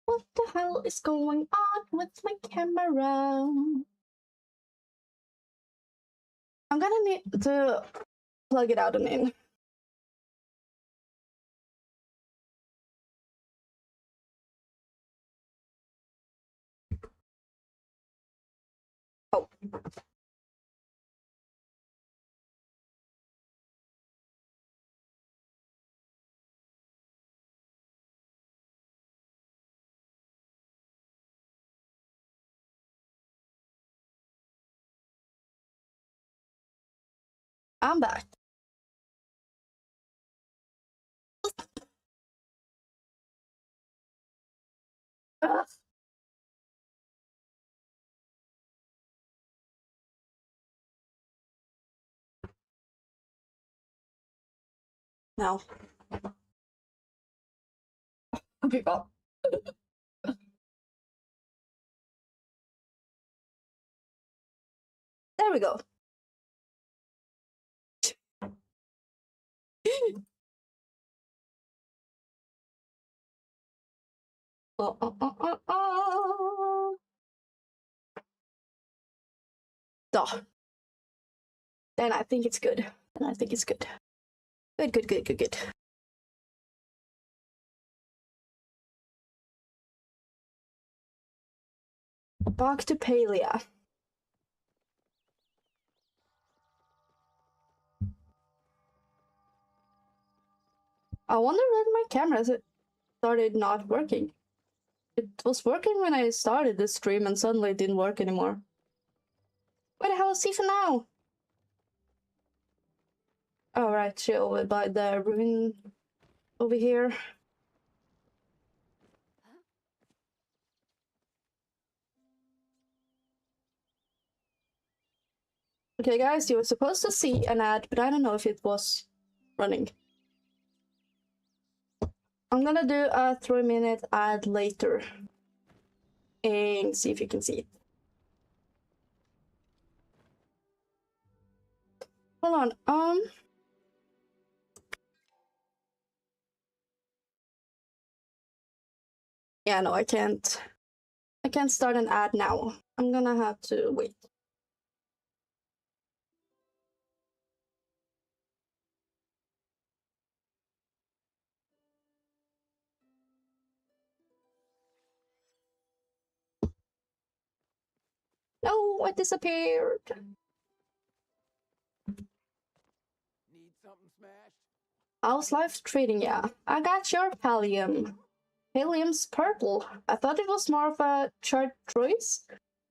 What the hell is going on with my camera? I'm gonna need to plug it out and in. Oh. I'm back. Ugh. No. Okay, go. There we go. Oh, oh, oh, oh, oh. Duh. Then I think it's good. Then I think it's good. Good, good, good, good, good. Back to Palia. I wonder when my camera started not working. It was working when I started the stream and suddenly it didn't work anymore. Where the hell is Tifa now? Oh, right, she over by the ruin over here. Okay, guys, you were supposed to see an ad, but I don't know if it was running. I'm gonna do a 3-minute ad later and see if you can see it. Hold on, yeah, no, I can't start an ad now. I'm gonna have to wait. No, it disappeared. Need something smashed? How's life treating ya? I got your Palium. Palium's purple. I thought it was more of a chartreuse.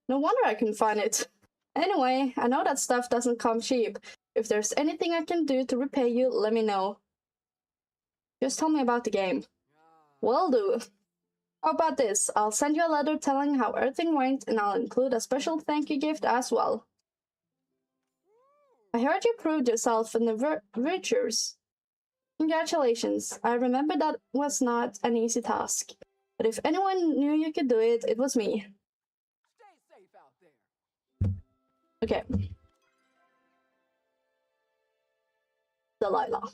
No wonder I couldn't find it. Anyway, I know that stuff doesn't come cheap. If there's anything I can do to repay you, let me know. Just tell me about the game. Will do. How about this? I'll send you a letter telling how everything went, and I'll include a special thank you gift as well. I heard you proved yourself in the virtues. Congratulations. I remember that was not an easy task. But if anyone knew you could do it, it was me. Stay safe out there. Okay. Delilah.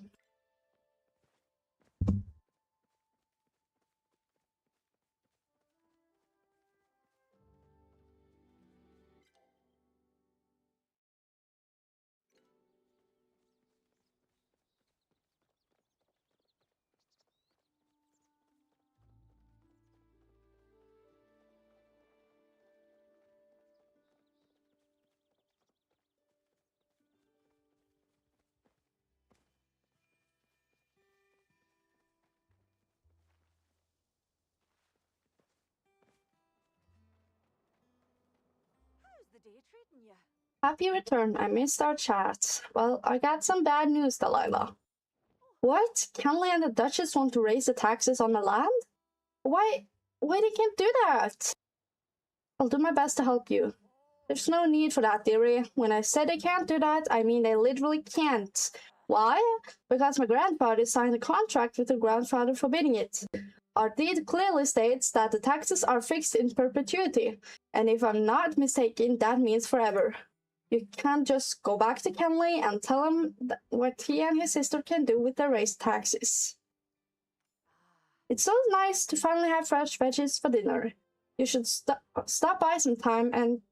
How's the day treating you? Happy return. I missed our chat. Well, I got some bad news, Delilah. What? Kenley and the Duchess want to raise the taxes on the land? Why? Why they can't do that? I'll do my best to help you. There's no need for that, dearie. When I said they can't do that, I mean they literally can't. Why? Because my grandfather signed a contract with her grandfather forbidding it. Our deed clearly states that the taxes are fixed in perpetuity, and if I'm not mistaken, that means forever. You can't just go back to Kenley and tell him what he and his sister can do with the raised taxes. It's so nice to finally have fresh veggies for dinner. You should stop by sometime and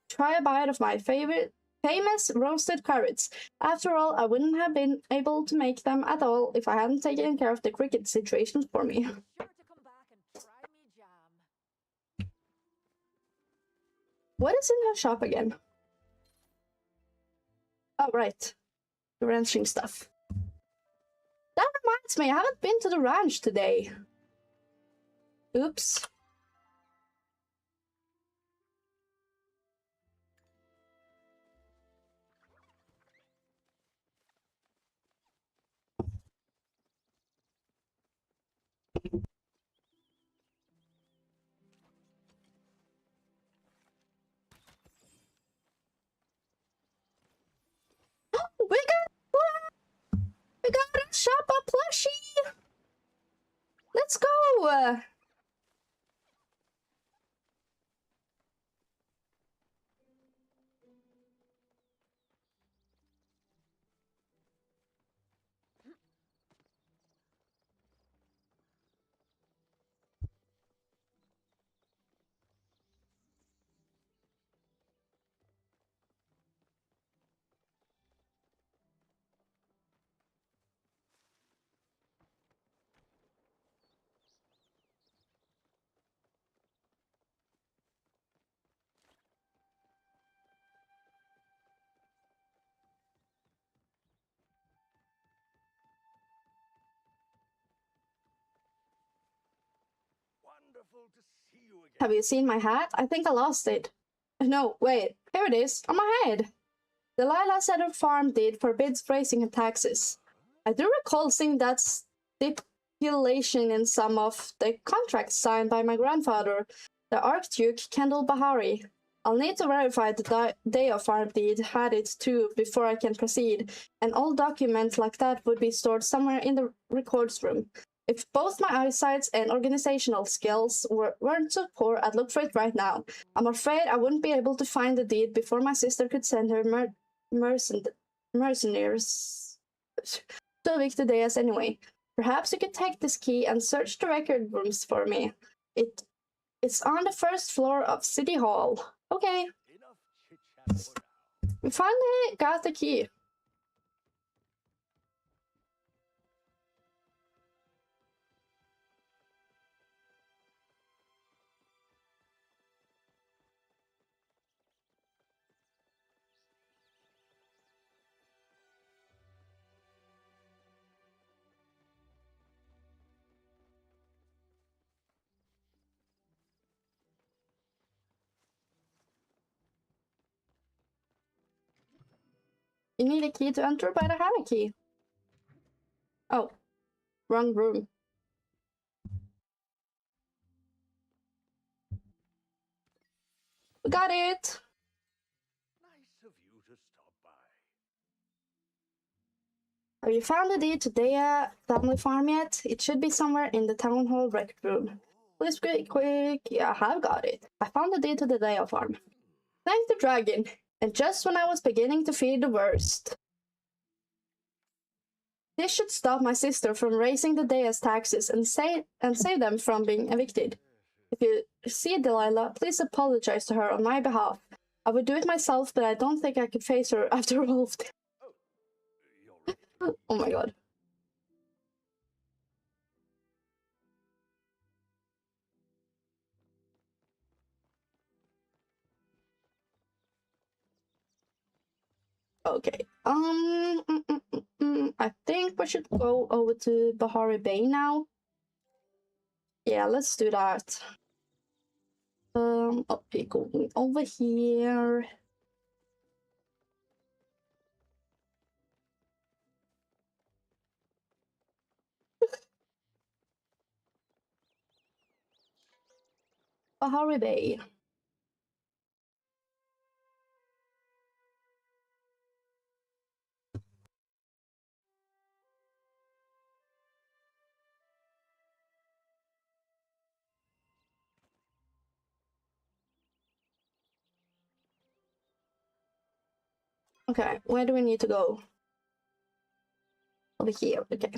try a bite of my famous roasted carrots. After all, I wouldn't have been able to make them at all if I hadn't taken care of the cricket situation for me. Sure to come back and try me jam. What is in her shop again? Oh, right. The ranching stuff. That reminds me, I haven't been to the ranch today. Oops. No! Wonderful to see you again. Have you seen my hat? I think I lost it. No, wait. Here it is, on my head. Delilah said her farm deed forbids raising and taxes. I do recall seeing that stipulation in some of the contracts signed by my grandfather, the Archduke Kendall Bahari. I'll need to verify the day of farm deed had it too before I can proceed. An old document like that would be stored somewhere in the records room. If both my eyesight and organizational skills weren't so poor, I'd look for it right now. I'm afraid I wouldn't be able to find the deed before my sister could send her mercenaries to evict the Deas anyway. Perhaps you could take this key and search the record rooms for me. It's on the first floor of City Hall. Okay, Enough chit-chat for now. we finally got the key. You need a key to enter, but I have a key. Oh, wrong room. We got it! Nice of you to stop by. Have you found the deed to Dea family farm yet? It should be somewhere in the town hall record room. Please quick. Yeah, I have got it. I found the deed to the Dea farm. Thank the dragon. And just when I was beginning to fear the worst. This should stop my sister from raising the Dea's taxes and save them from being evicted. If you see Delilah, please apologize to her on my behalf. I would do it myself, but I don't think I could face her after all of this. You're right. Oh my god. Okay. I think we should go over to Bahari Bay now. Yeah, let's do that. Okay, going over here. Bahari Bay. Okay, where do we need to go? Over here, okay.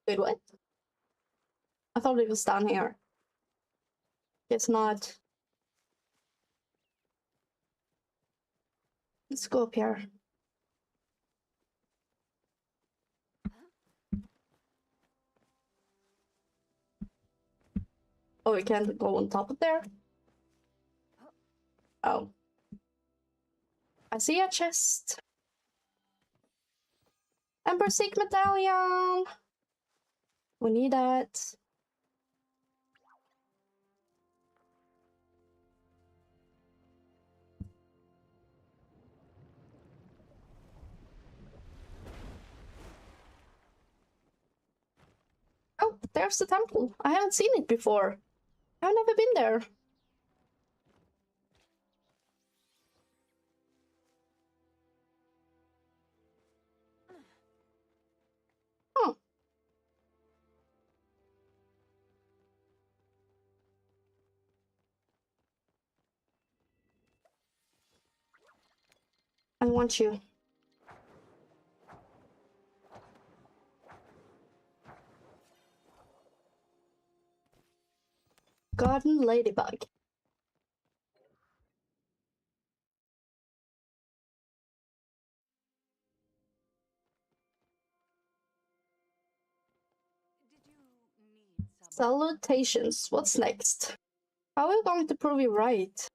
Wait, what? I thought it was down here. Guess not. Let's go up here. Oh, we can't go on top of there? Oh. I see a chest. Ember Seek Medallion! We need that. Oh, there's the temple. I haven't seen it before. I've never been there. Huh. I want you. Garden Ladybug. Did you need some? Salutations. What's next? How are we going to prove you right?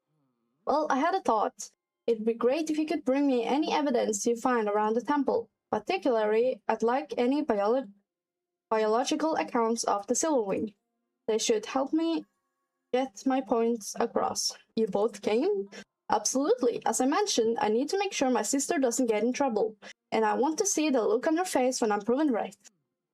Well, I had a thought. It'd be great if you could bring me any evidence you find around the temple. Particularly, I'd like any biological accounts of the Silverwing. They should help me get my points across. You both came? Absolutely. As I mentioned, I need to make sure my sister doesn't get in trouble, and I want to see the look on her face when I'm proven right.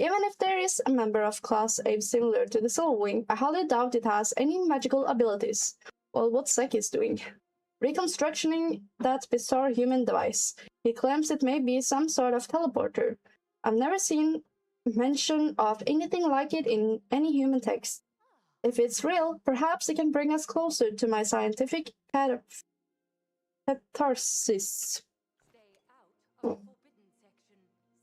Even if there is a member of Class A similar to the Silverwing, I highly doubt it has any magical abilities. Well, what's Seki's doing? Reconstructing that bizarre human device. He claims it may be some sort of teleporter. I've never seen mention of anything like it in any human text. If it's real, perhaps it can bring us closer to my scientific catharsis. Stay out of the forbidden section.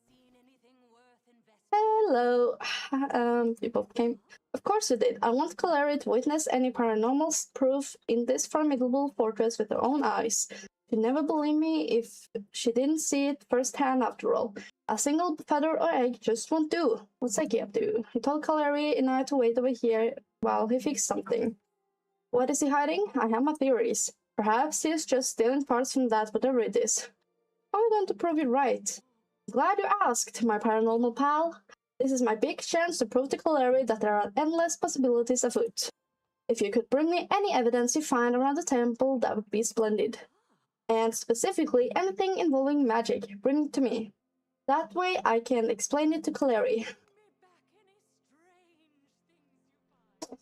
Seen anything worth investigating? Hello. You both came. Of course you did. I want Clary to witness any paranormal proof in this formidable fortress with her own eyes. She'd never believe me if she didn't see it firsthand after all. A single feather or egg just won't do. What's Seki up to? He told Clary and I to wait over here while he fixed something. What is he hiding? I have my theories. Perhaps he's just stealing parts from that, whatever it is. How are we going to prove it right? Glad you asked, my paranormal pal. This is my big chance to prove to Clary that there are endless possibilities afoot. If you could bring me any evidence you find around the temple, that would be splendid. And specifically, anything involving magic, bring it to me. That way I can explain it to Clary. Me back any strange things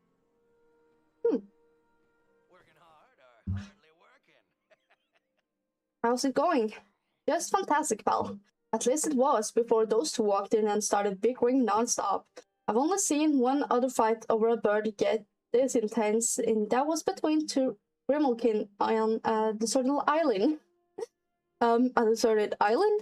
you find. Working hard or hardly working? How's it going? Just fantastic, pal. At least it was before those two walked in and started bickering non-stop. I've only seen one other fight over a bird get this intense, and that was between two Grimalkin on a deserted island. A deserted island?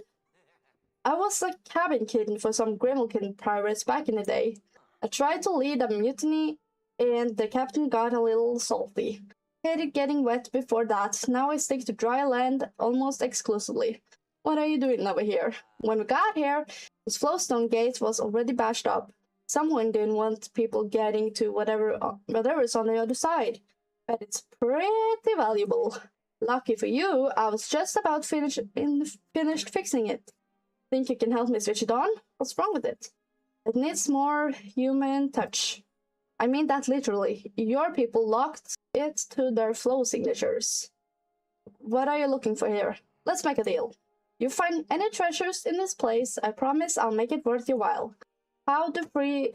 I was a cabin kitten for some Grimalkin pirates back in the day. I tried to lead a mutiny, and the captain got a little salty. Hated getting wet before that. Now I stick to dry land almost exclusively. What are you doing over here? When we got here, this flowstone gate was already bashed up. Someone didn't want people getting to whatever's on the other side. But it's pretty valuable. Lucky for you, I was just about finished fixing it. Think you can help me switch it on? What's wrong with it? It needs more human touch. I mean that literally. Your people locked it to their flow signatures. What are you looking for here? Let's make a deal. You find any treasures in this place, I promise I'll make it worth your while. How do free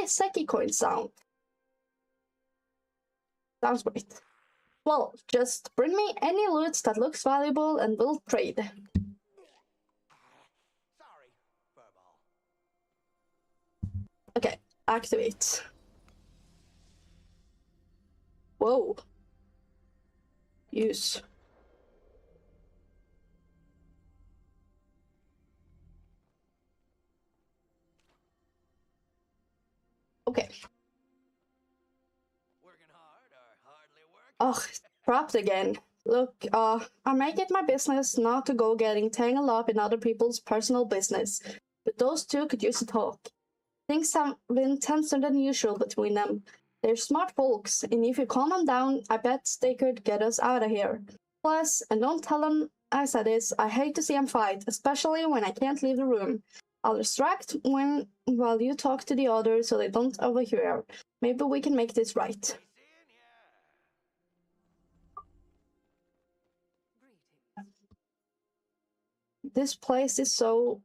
Seki coins sound? Sounds great. Well, just bring me any loot that looks valuable and we'll trade. Sorry, Furball. Okay, activate. Whoa. Use. Okay. Working hard or hardly working? Ugh, trapped again. Look, I make it my business not to go getting tangled up in other people's personal business, but those two could use a talk. Things have been tenser than usual between them. They're smart folks, and if you calm them down, I bet they could get us out of here. Plus, and don't tell them I said this, I hate to see them fight, especially when I can't leave the room. I'll distract while you talk to the others so they don't overhear. Maybe we can make this right. Seeing ya. Greetings. This place is so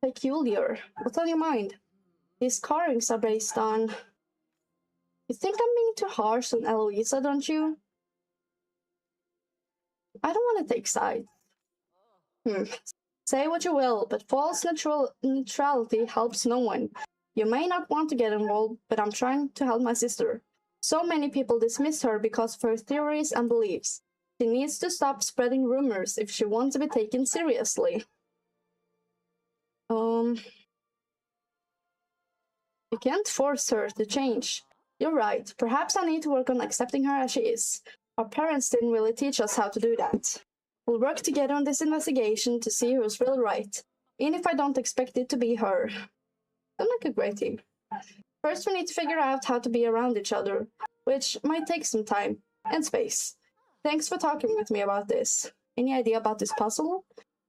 peculiar. What's on your mind? These carvings are based on. You think I'm being too harsh on Eloisa, don't you? I don't want to take sides. Say what you will, but false neutrality helps no one. You may not want to get involved, but I'm trying to help my sister. So many people dismiss her because of her theories and beliefs. She needs to stop spreading rumors if she wants to be taken seriously. You can't force her to change. You're right. Perhaps I need to work on accepting her as she is. Our parents didn't really teach us how to do that. We'll work together on this investigation to see who's really right, even if I don't expect it to be her. Sound like a great team. First, we need to figure out how to be around each other, which might take some time and space. Thanks for talking with me about this. Any idea about this puzzle?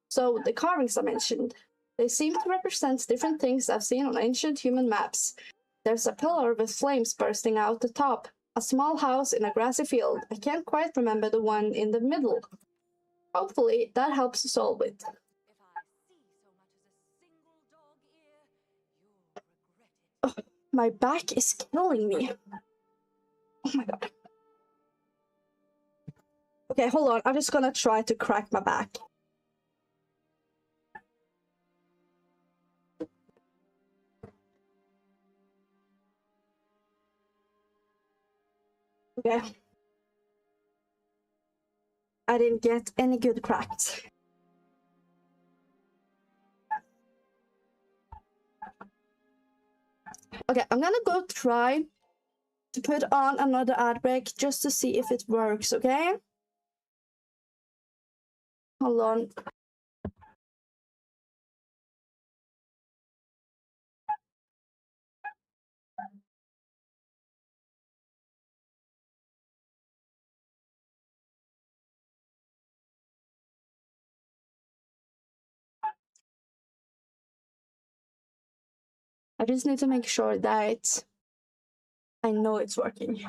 So, the carvings I mentioned. They seem to represent different things I've seen on ancient human maps. There's a pillar with flames bursting out the top, a small house in a grassy field. I can't quite remember the one in the middle. Hopefully, that helps solve it. If I see so much as a single dog ear, you'll regret it. My back is killing me. Oh my god. Okay, hold on. I'm just gonna try to crack my back. Okay. I didn't get any good cracks. Okay, I'm gonna go try to put on another ad break just to see if it works, okay? Hold on. I just need to make sure that I know it's working.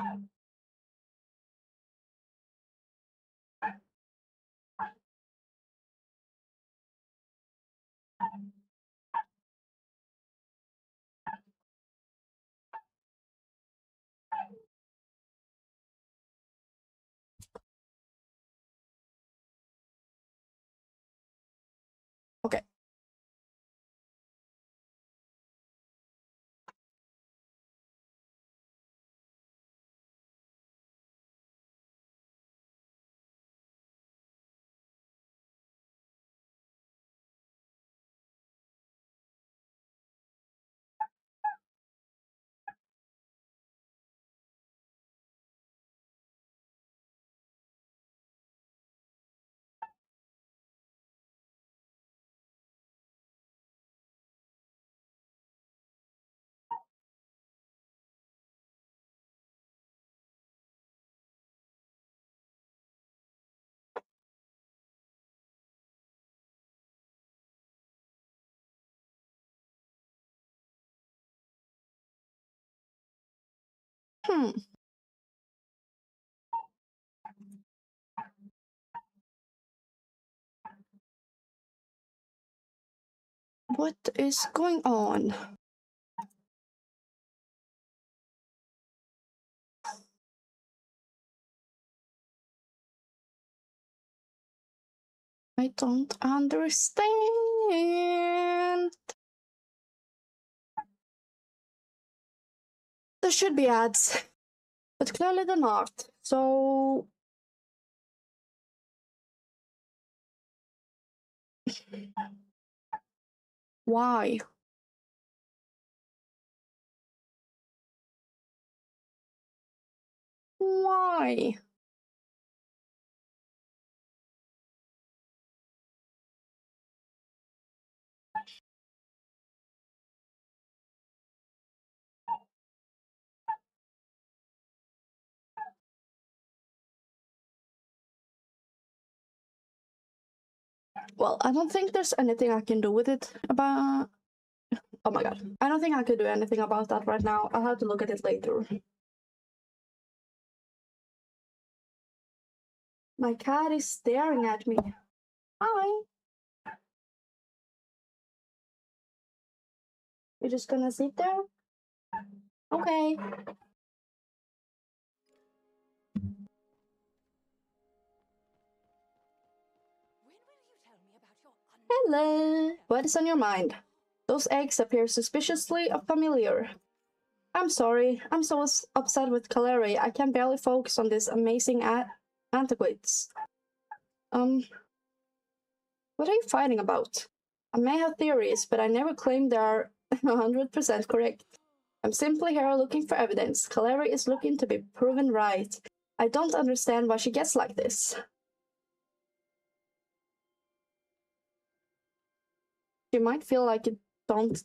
Okay. Hmm. What is going on? I don't understand. There should be ads, but clearly they're not. So why? Why? Well, I don't think there's anything I can do with it about... Oh my god. I don't think I could do anything about that right now. I'll have to look at it later. My cat is staring at me. Hi. You're just gonna sit there? Okay. When will you tell me about your Hello. What is on your mind? Those eggs appear suspiciously familiar. I'm sorry. I'm so upset with Caleri. I can barely focus on these amazing antiquities. What are you fighting about? I may have theories, but I never claim they are 100% correct. I'm simply here looking for evidence. Caleri is looking to be proven right. I don't understand why she gets like this. She might feel like you don't...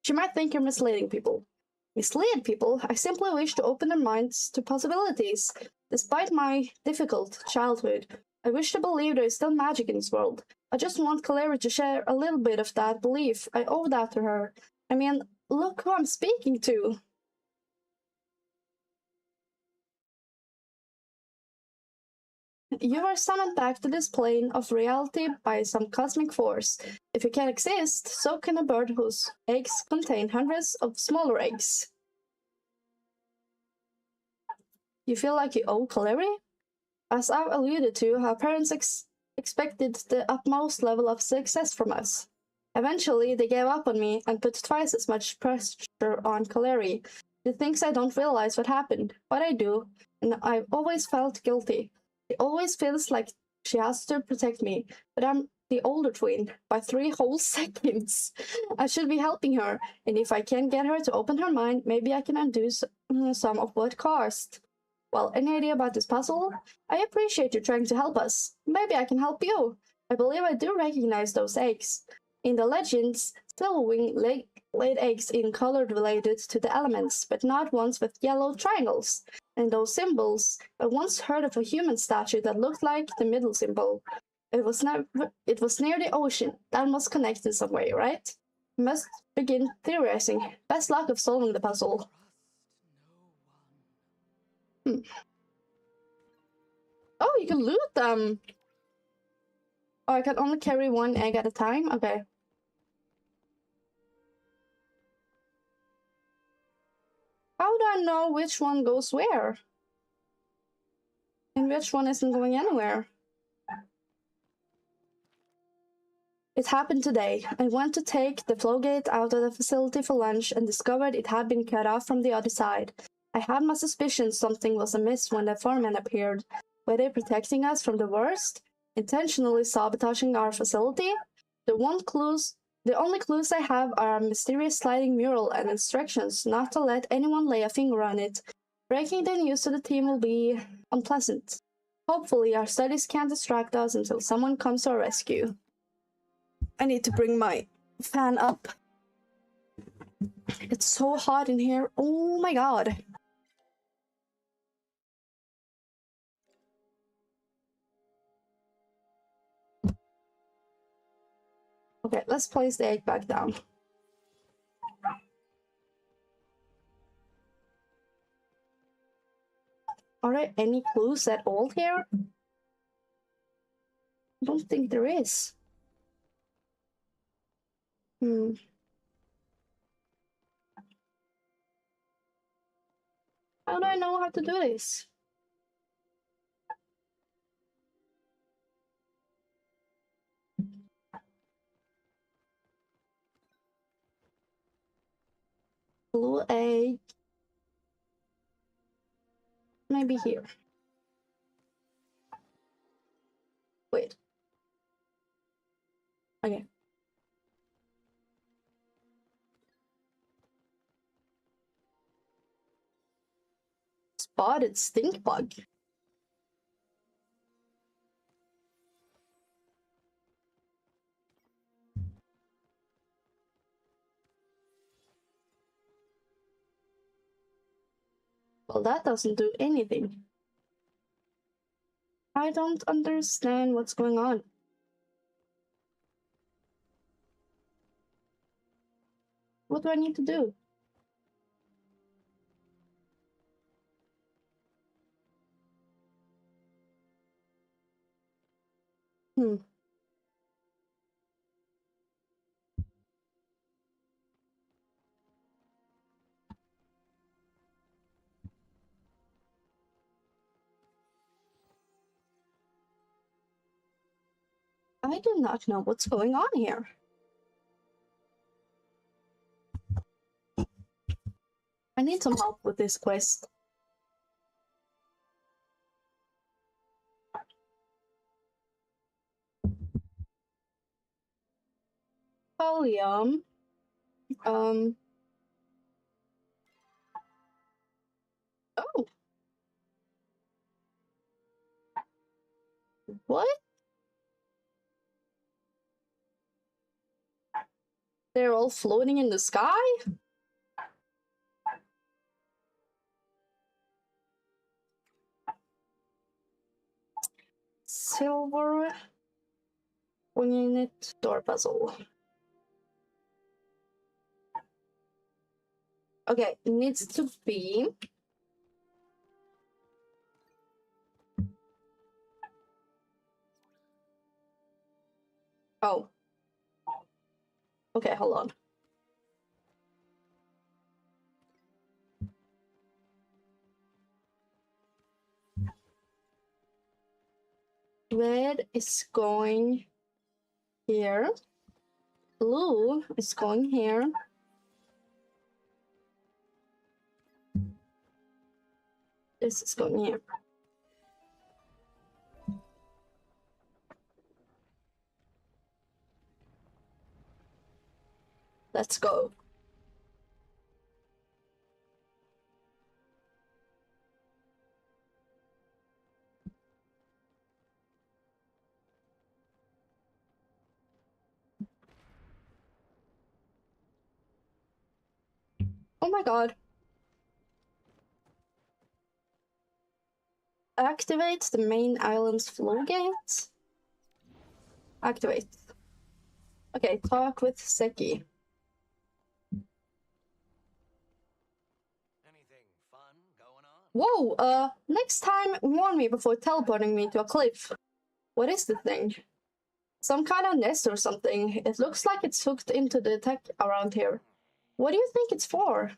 She might think you're misleading people. Mislead people? I simply wish to open their minds to possibilities. Despite my difficult childhood, I wish to believe there is still magic in this world. I just want Caleri to share a little bit of that belief. I owe that to her. I mean, look who I'm speaking to. You were summoned back to this plane of reality by some cosmic force. If you can exist, so can a bird whose eggs contain hundreds of smaller eggs. You feel like you owe Caleri? As I've alluded to, her parents expected the utmost level of success from us. Eventually, they gave up on me and put twice as much pressure on Caleri. She thinks I don't realize what happened, but I do, and I've always felt guilty. It always feels like she has to protect me, but I'm the older twin by 3 whole seconds. I should be helping her, and if I can get her to open her mind, maybe I can undo some of what caused. Well, any idea about this puzzle? I appreciate you trying to help us. Maybe I can help you. I believe I do recognize those eggs. In the legends, Silverwing laid eggs in color related to the elements, but not ones with yellow triangles. And those symbols, I once heard of a human statue that looked like the middle symbol. It was near the ocean. That must connect in some way, right? Must begin theorizing. Best luck of solving the puzzle. Oh, you can loot them! Oh, I can only carry 1 egg at a time? Okay. How do I know which one goes where? And which one isn't going anywhere? It happened today. I went to take the flow gate out of the facility for lunch and discovered it had been cut off from the other side. I had my suspicions something was amiss when the foreman appeared. Were they protecting us from the worst? Intentionally sabotaging our facility? The only clues I have are a mysterious sliding mural and instructions not to let anyone lay a finger on it. Breaking the news to the team will be unpleasant. Hopefully our studies can't distract us until someone comes to our rescue. I need to bring my fan up. It's so hot in here. Oh my god. Okay, let's place the egg back down. Are there any clues at all here? I don't think there is. How do I know how to do this? Blue egg. Maybe here. Wait. Okay. spotted stink bug. Well, that doesn't do anything. I don't understand what's going on. What do I need to do? I do not know what's going on here. I need some help with this quest. Palia. Oh. What? They're all floating in the sky? Silver winged door puzzle. Okay, it needs to be. Oh. Okay, hold on. Red is going here. Blue is going here. This is going here. Let's go. Oh my god. Activate the main island's flow gate. Activate. Okay, talk with Seki. Anything fun going on? Whoa, next time warn me before teleporting me to a cliff. What is the thing? Some kind of nest or something. It looks like it's hooked into the tech around here. What do you think it's for?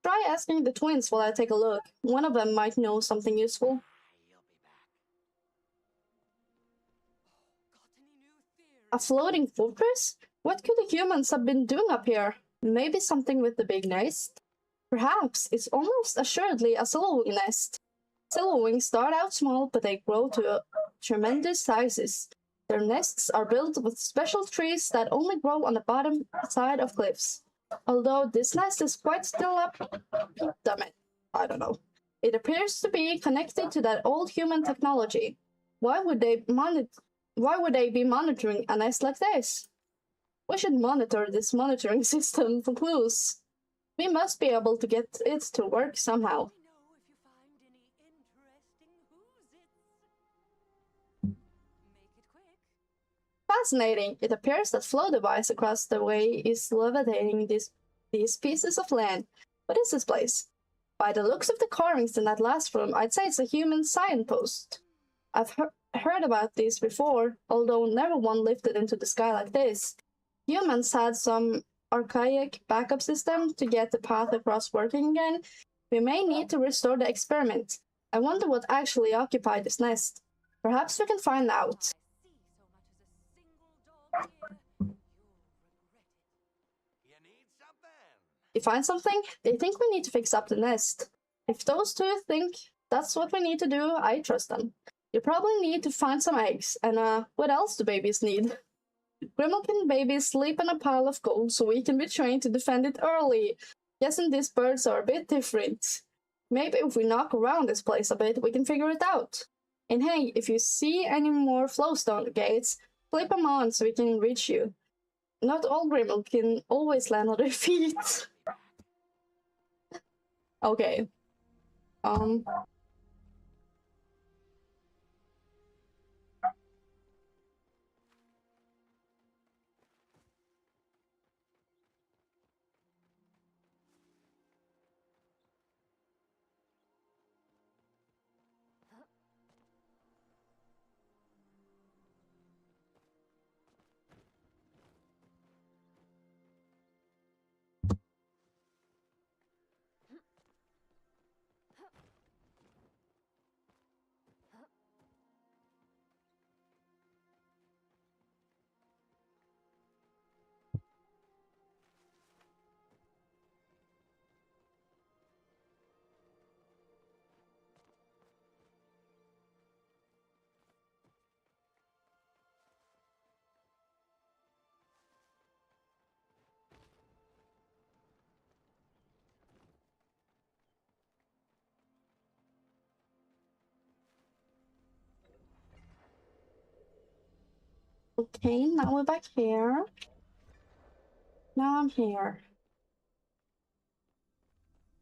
Try asking the twins while I take a look. One of them might know something useful. You'll be back. Got any new theories? A floating fortress? What could the humans have been doing up here? Maybe something with the big nest? Perhaps it's almost assuredly a Silverwing nest. Silverwings start out small, but they grow to tremendous sizes. Their nests are built with special trees that only grow on the bottom side of cliffs. Although this nest is quite still up, damn it, I don't know. It appears to be connected to that old human technology. Why would they be monitoring a nest like this? We should monitor this monitoring system for clues. We must be able to get it to work somehow. Let me know if you find any interesting who's it. Make it quick. Fascinating. It appears that flow device across the way is levitating these pieces of land. What is this place? By the looks of the carvings in that last room, I'd say it's a human signpost. I've heard about these before, although never one lifted into the sky like this. Humans had some archaic backup system to get the path across working again. We may need to restore the experiment. I wonder what actually occupied this nest. Perhaps we can find out. I see so much as a single dog ear. You'll regret it. You need something? You find something? They think we need to fix up the nest. If those two think that's what we need to do, I trust them. You probably need to find some eggs, and what else do babies need? Grimalkin babies sleep in a pile of gold so we can be trained to defend it early. Guessing these birds are a bit different. Maybe if we knock around this place a bit, we can figure it out. And hey, if you see any more flowstone gates, flip them on so we can reach you. Not all Grimmel can always land on their feet. Okay. Okay, now we're back here. Now I'm here.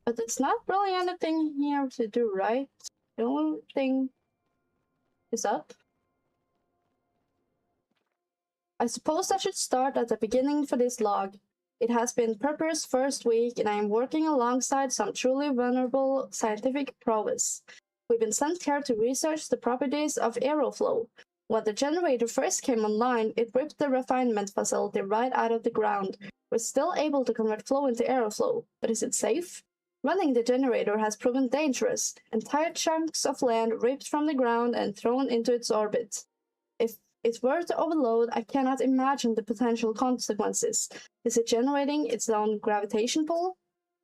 But it's not really anything here to do, right? The only thing is up. I suppose I should start at the beginning for this log. It has been Purper's first week, and I am working alongside some truly vulnerable scientific prowess. We've been sent here to research the properties of aeroflow. When the generator first came online, it ripped the refinement facility right out of the ground. We're still able to convert flow into aeroflow, but is it safe? Running the generator has proven dangerous. Entire chunks of land ripped from the ground and thrown into its orbit. If it were to overload, I cannot imagine the potential consequences. Is it generating its own gravitation pull?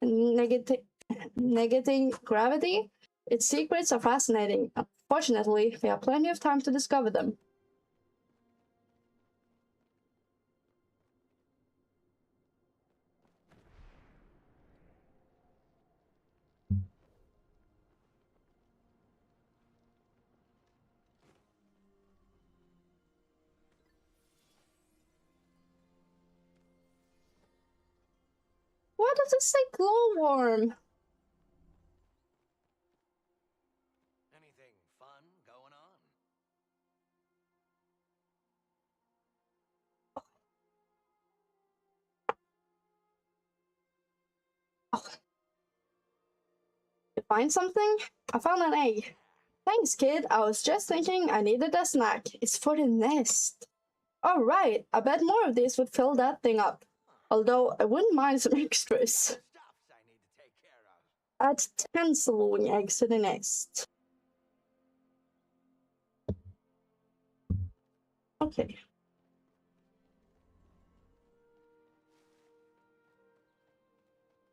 Negating gravity? Its secrets are fascinating. Fortunately, we have plenty of time to discover them. Why does it say glowworm? Anything fun going on? You find something? I found an egg. Thanks, kid. I was just thinking I needed a snack. It's for the nest. All right, I bet more of these would fill that thing up. Although I wouldn't mind some extras. Stuffs I need to take care of. Add 10 saloon eggs to the nest. Okay.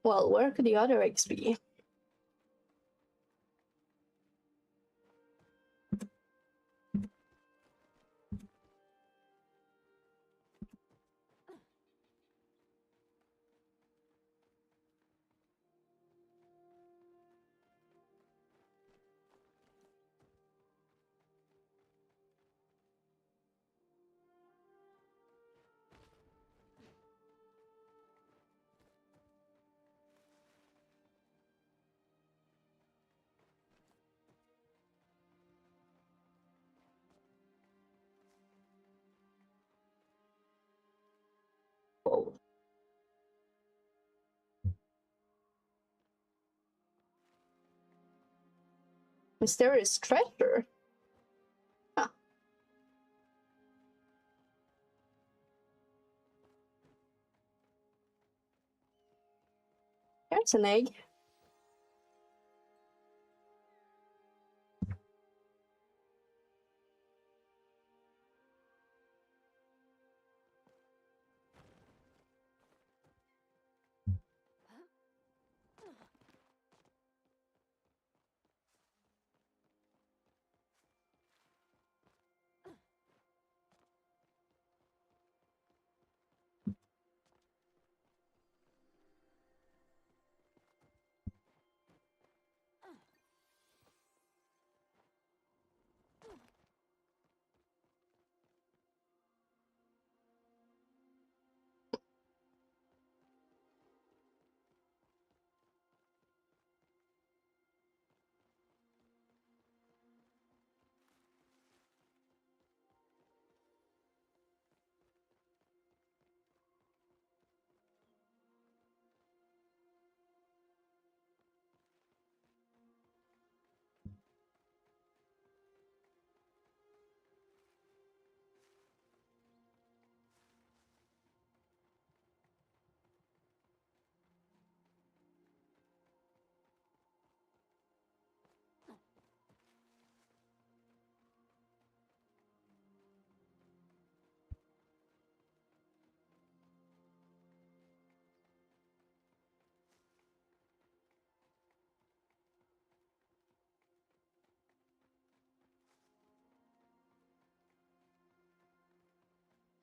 Well, where could the other eggs be? Whoa. Mysterious treasure? Huh. Here's an egg.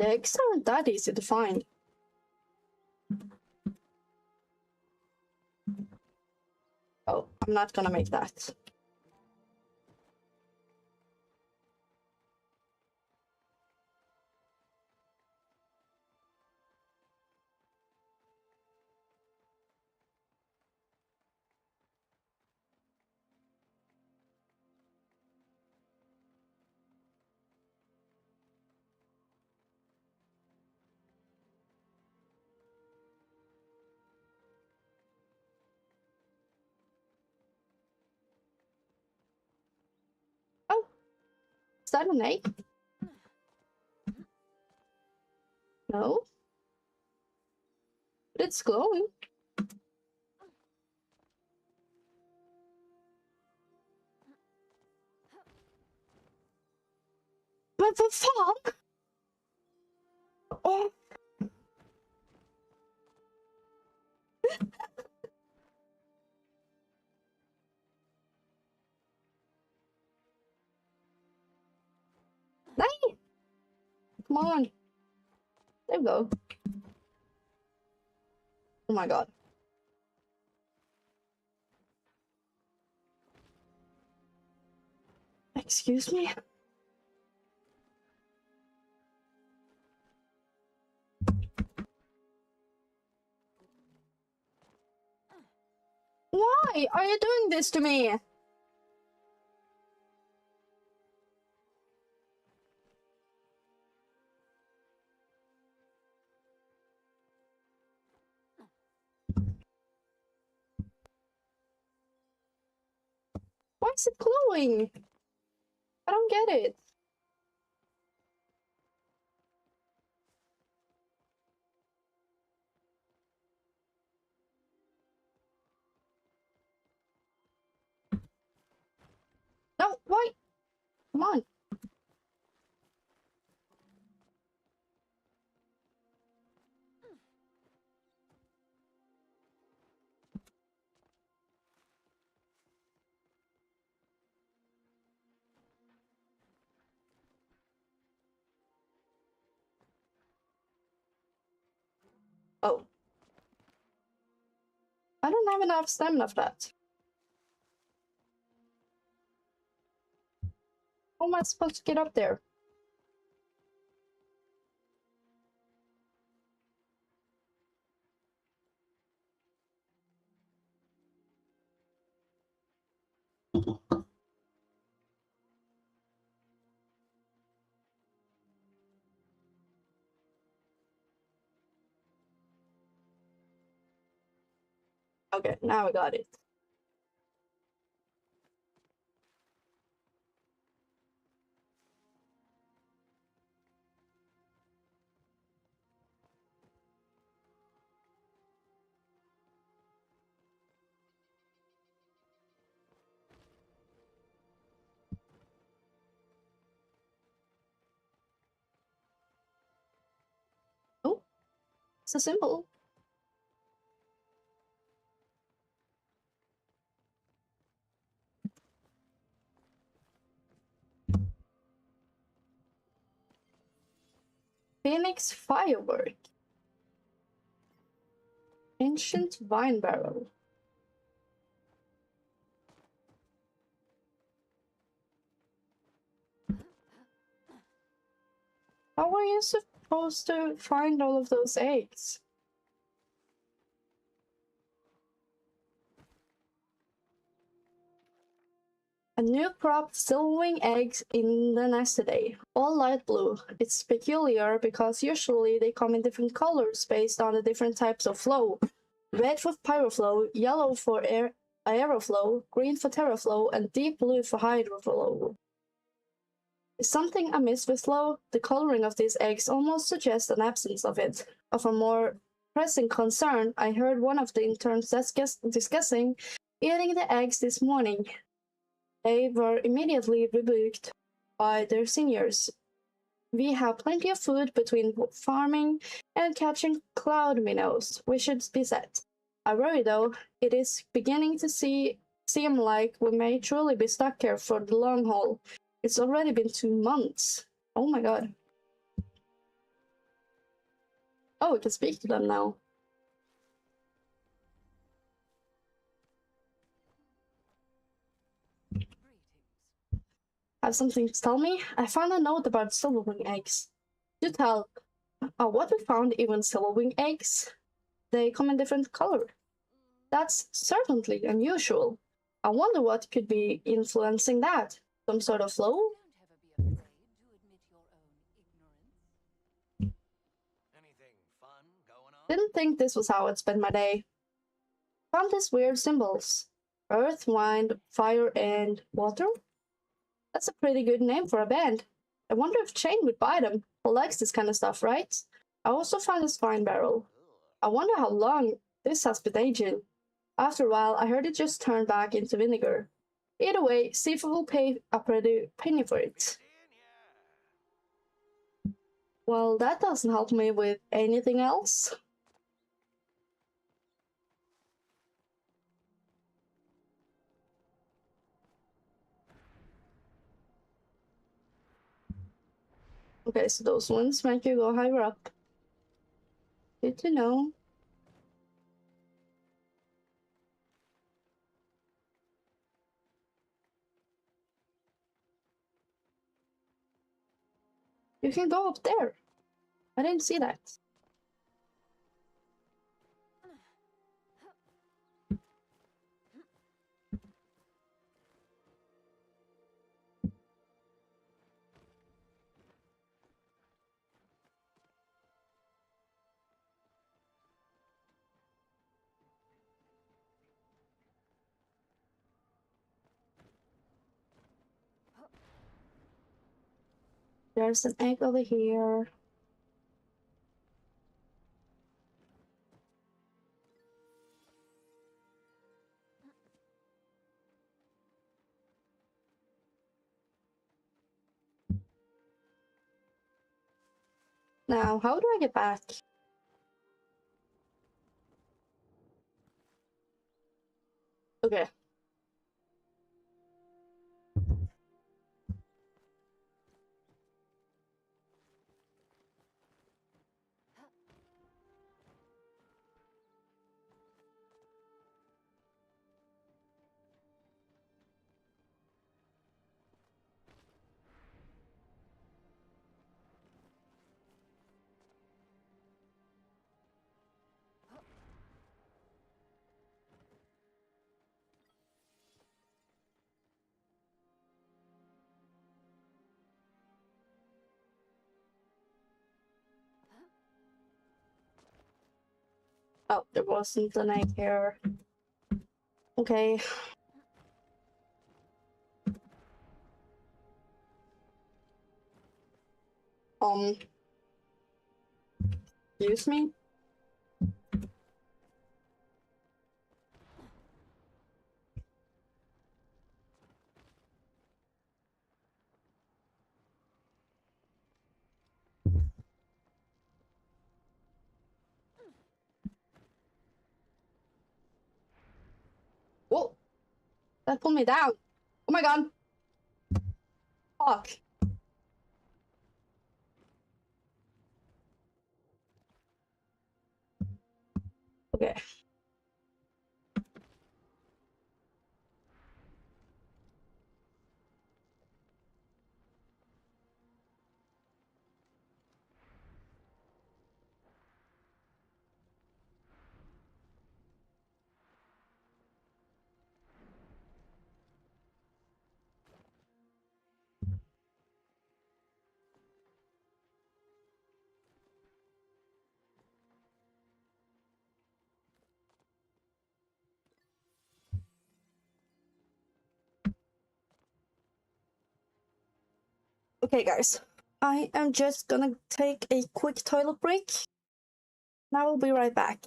The eggs aren't that easy to find. Oh, I'm not gonna make that. Oh, is that an egg? No. But it's glowing. What the fuck? Oh. Hey! Come on. There we go. Oh my god. Excuse me? Why are you doing this to me? Why is it glowing? I don't get it. No, why? Come on. Oh. I don't have enough stamina for that. How am I supposed to get up there? Okay, now I got it. Oh, it's a symbol. Phoenix firework. Ancient wine barrel. How are you supposed to find all of those eggs? A new crop still laying eggs in the nest today, all light blue. It's peculiar because usually they come in different colors based on the different types of flow. Red for pyroflow, yellow for aeroflow, green for terraflow, and deep blue for hydroflow. Is something amiss with flow? The coloring of these eggs almost suggests an absence of it. Of a more pressing concern, I heard one of the interns discussing eating the eggs this morning. They were immediately rebuked by their seniors. We have plenty of food between farming and catching cloud minnows. We should be set. I worry though, it is beginning to seem like we may truly be stuck here for the long haul. It's already been 2 months. Oh my god. Oh, we can speak to them now. Greetings. Have something to tell me? I found a note about silverwing eggs. Do tell. What we found even silverwing eggs? They come in different color. That's certainly unusual. I wonder what could be influencing that. Some sort of flow? Don't ever be afraid to admit your own ignorance. Anything fun going on? Didn't think this was how I'd spend my day. Found these weird symbols. Earth, wind, fire, and water? That's a pretty good name for a band. I wonder if Shane would buy them. He likes this kind of stuff, right? I also found this wine barrel. I wonder how long this has been aging. After a while, I heard it just turn back into vinegar. Either way, Steve will pay a pretty penny for it. Busy in here. Well, that doesn't help me with anything else. Okay, so those ones make you go higher up. Good to know. You can go up there. I didn't see that. There's an egg over here. Now, how do I get back? Okay. Oh, there wasn't an egg here. Okay. Excuse me? Whoa! That pulled me down. Oh my god. Fuck. Okay. Okay, guys. I am just gonna take a quick toilet break. And I will be right back.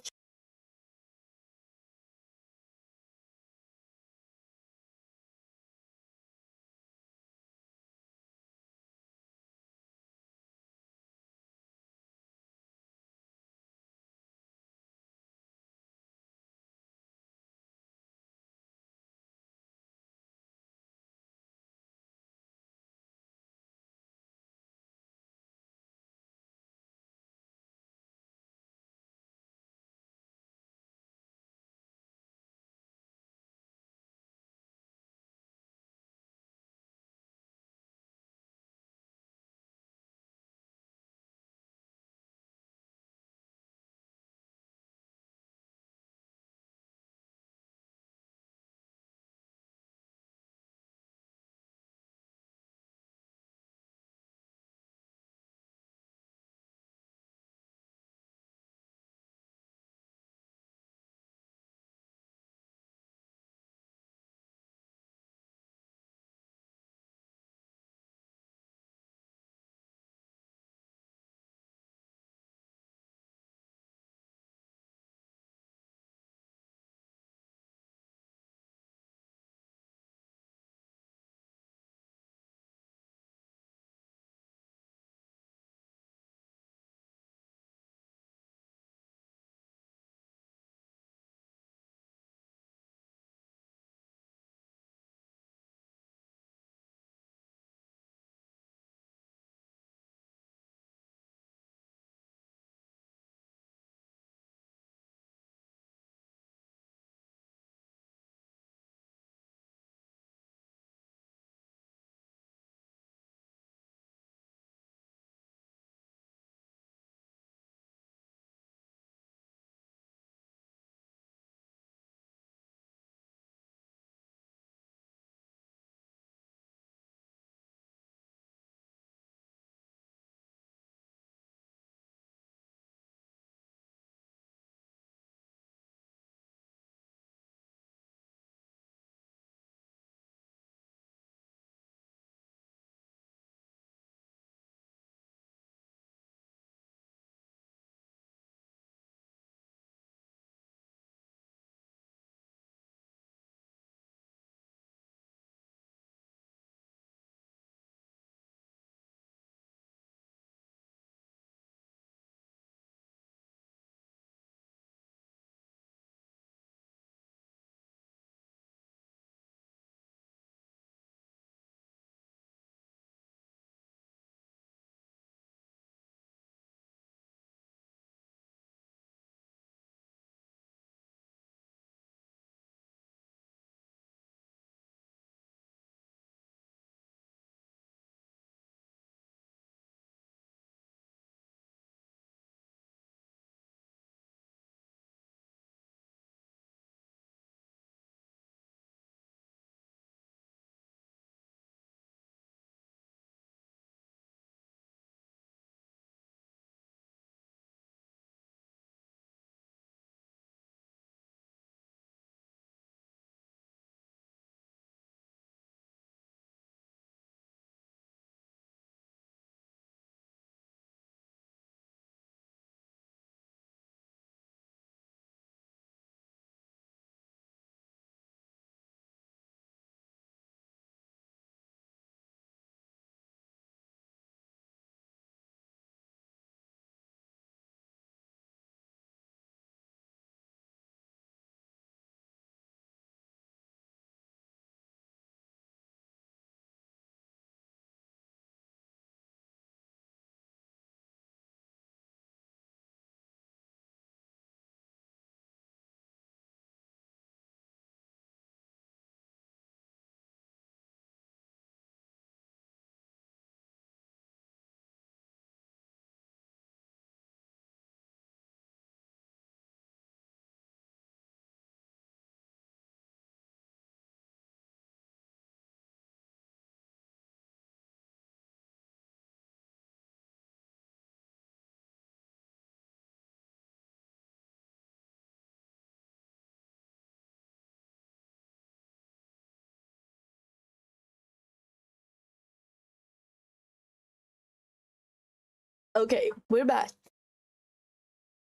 Okay, we're back.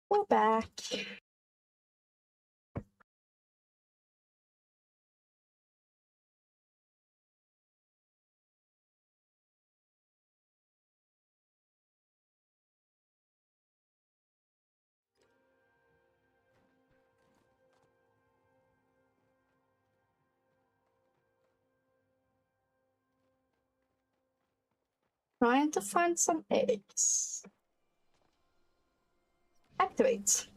We're back. Trying to find some eggs. Activate.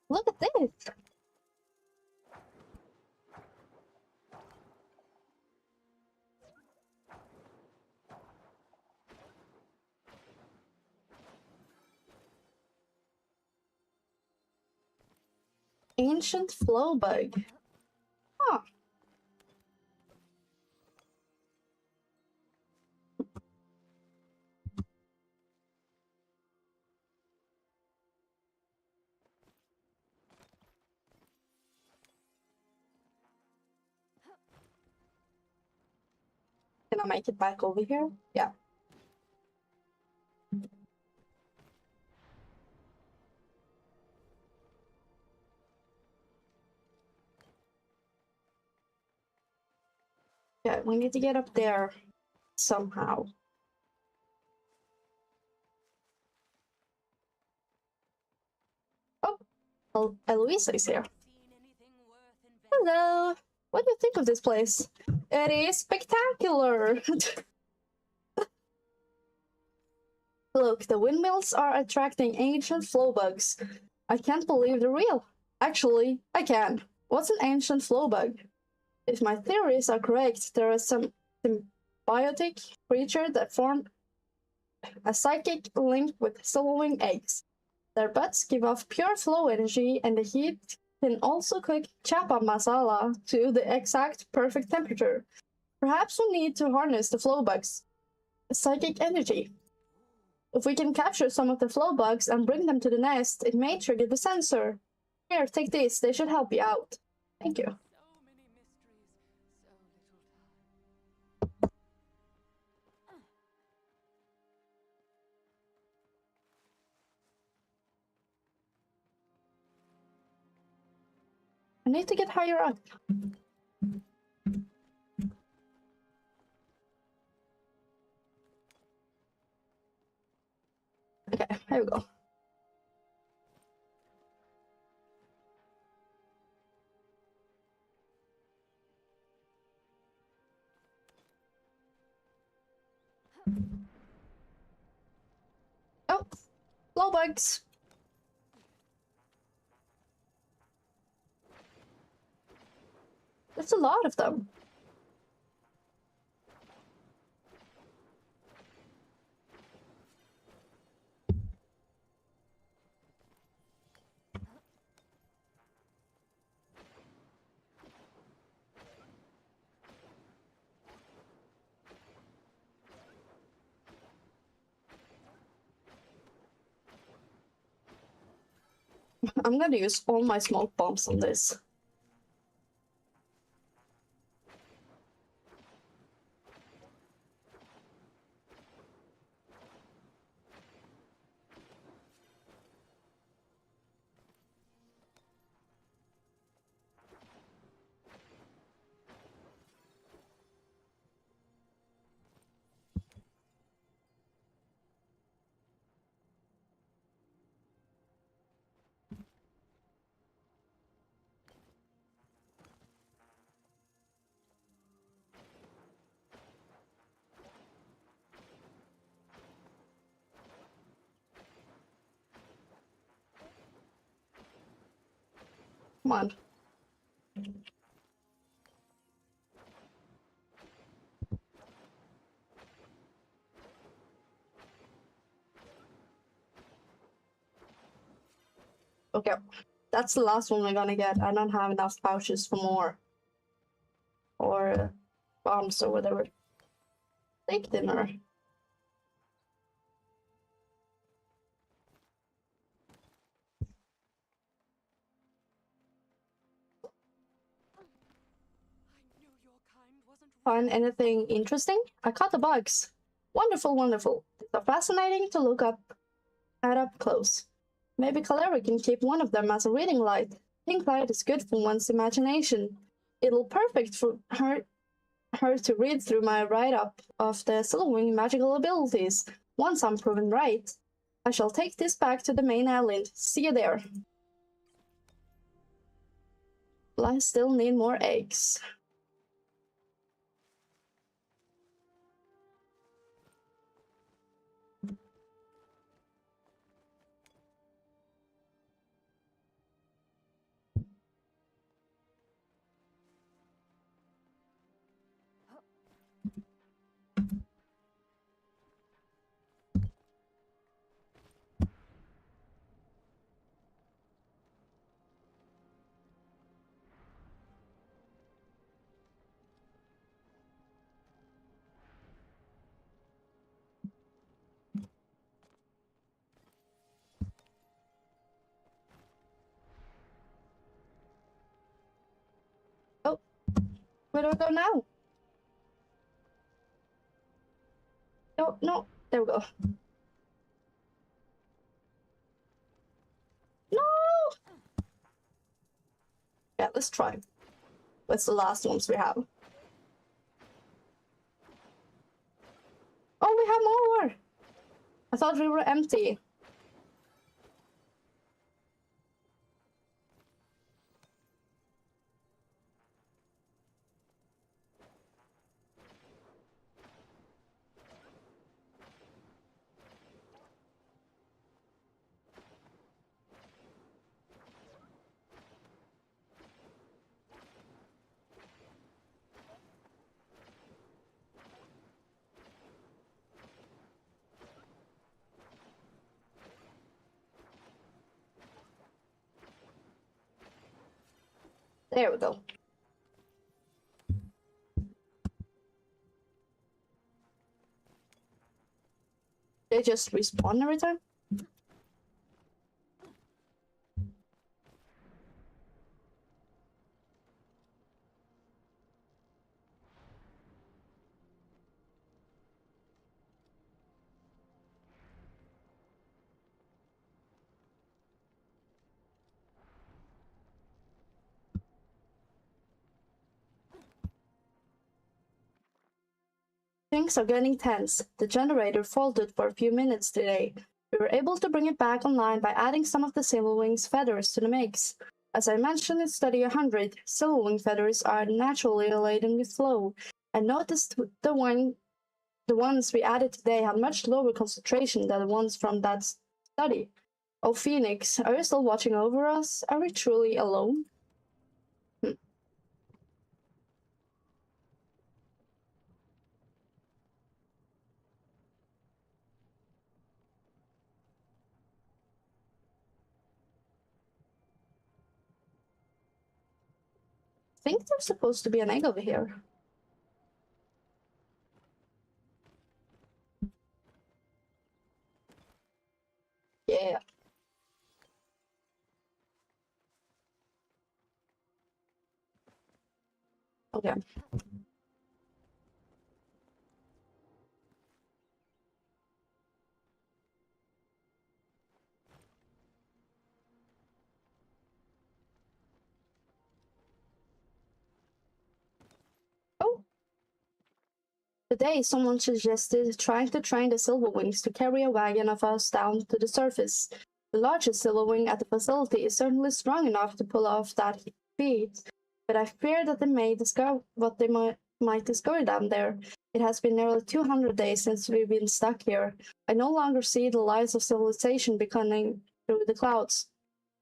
Look at this. Ancient flow bug. Huh. Can I make it back over here? Yeah. Yeah, we need to get up there somehow. Oh, Eloisa is here. Seen anything worth investing? Hello. What do you think of this place? It is spectacular. Look, the windmills are attracting ancient flow bugs. I can't believe they're real. Actually, I can. What's an ancient flow bug? If my theories are correct, there is some symbiotic creature that form a psychic link with swallowing eggs. Their butts give off pure flow energy, and the heat can also cook chapa masala to the exact perfect temperature. Perhaps we need to harness the flow bugs' psychic energy. If we can capture some of the flow bugs and bring them to the nest, it may trigger the sensor. Here, take this. They should help you out. Thank you. So many mysteries, so little time. I need to get higher up. Okay, here we go. Oh, flow bugs. There's a lot of them. I'm gonna use all my smoke bombs on this. Come on. Okay, that's the last one we're gonna get. I don't have enough pouches for more. Or bombs or whatever. Steak dinner. I knew your kind wasn't Find anything interesting? I caught the bugs. Wonderful, wonderful. They're fascinating to look at up close. Maybe Calera can keep one of them as a reading light. Pink light is good for one's imagination. It'll perfect for her to read through my write-up of the Silverwing magical abilities. Once I'm proven right, I shall take this back to the main island. See you there. Will I still need more eggs? Oh, where do I go now? No, no, there we go. No! Yeah, let's try. What's the last ones we have? Oh, we have more! I thought we were empty. There we go. They just respawn every time? Things are getting tense. The generator faulted for a few minutes today. We were able to bring it back online by adding some of the Silverwing's feathers to the mix. As I mentioned in Study 100, Silverwing feathers are naturally laden with flow. I noticed the ones we added today had much lower concentration than the ones from that study. Oh, Phoenix, are you still watching over us? Are we truly alone? I think there's supposed to be an egg over here. Yeah. Okay. Oh, today someone suggested trying to train the Silverwings to carry a wagon of us down to the surface. The largest Silverwing at the facility is certainly strong enough to pull off that feat, but I fear that they may discover what they might discover down there. It has been nearly 200 days since we've been stuck here. I no longer see the lights of civilization beckoning through the clouds.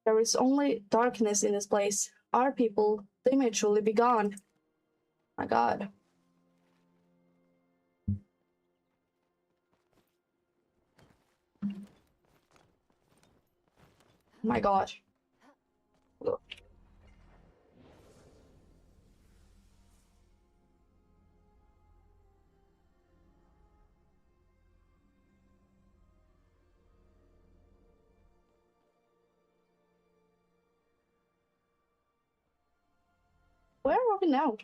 There is only darkness in this place. Our people, they may truly be gone. My God. My God. are we now?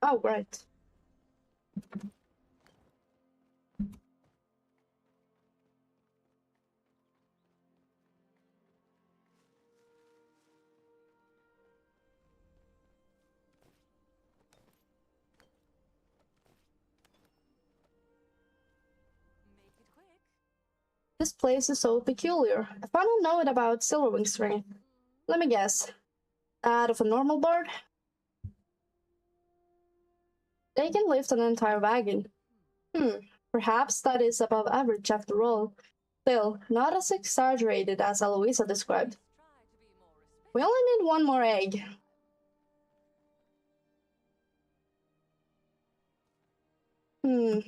Oh, right. Make it quick. This place is so peculiar. A final note about Silverwing strength. Let me guess. Out of a normal bird? They can lift an entire wagon. Perhaps that is above average after all. Still, not as exaggerated as Eloisa described. Try to be more respectful. We only need one more egg. Hmm.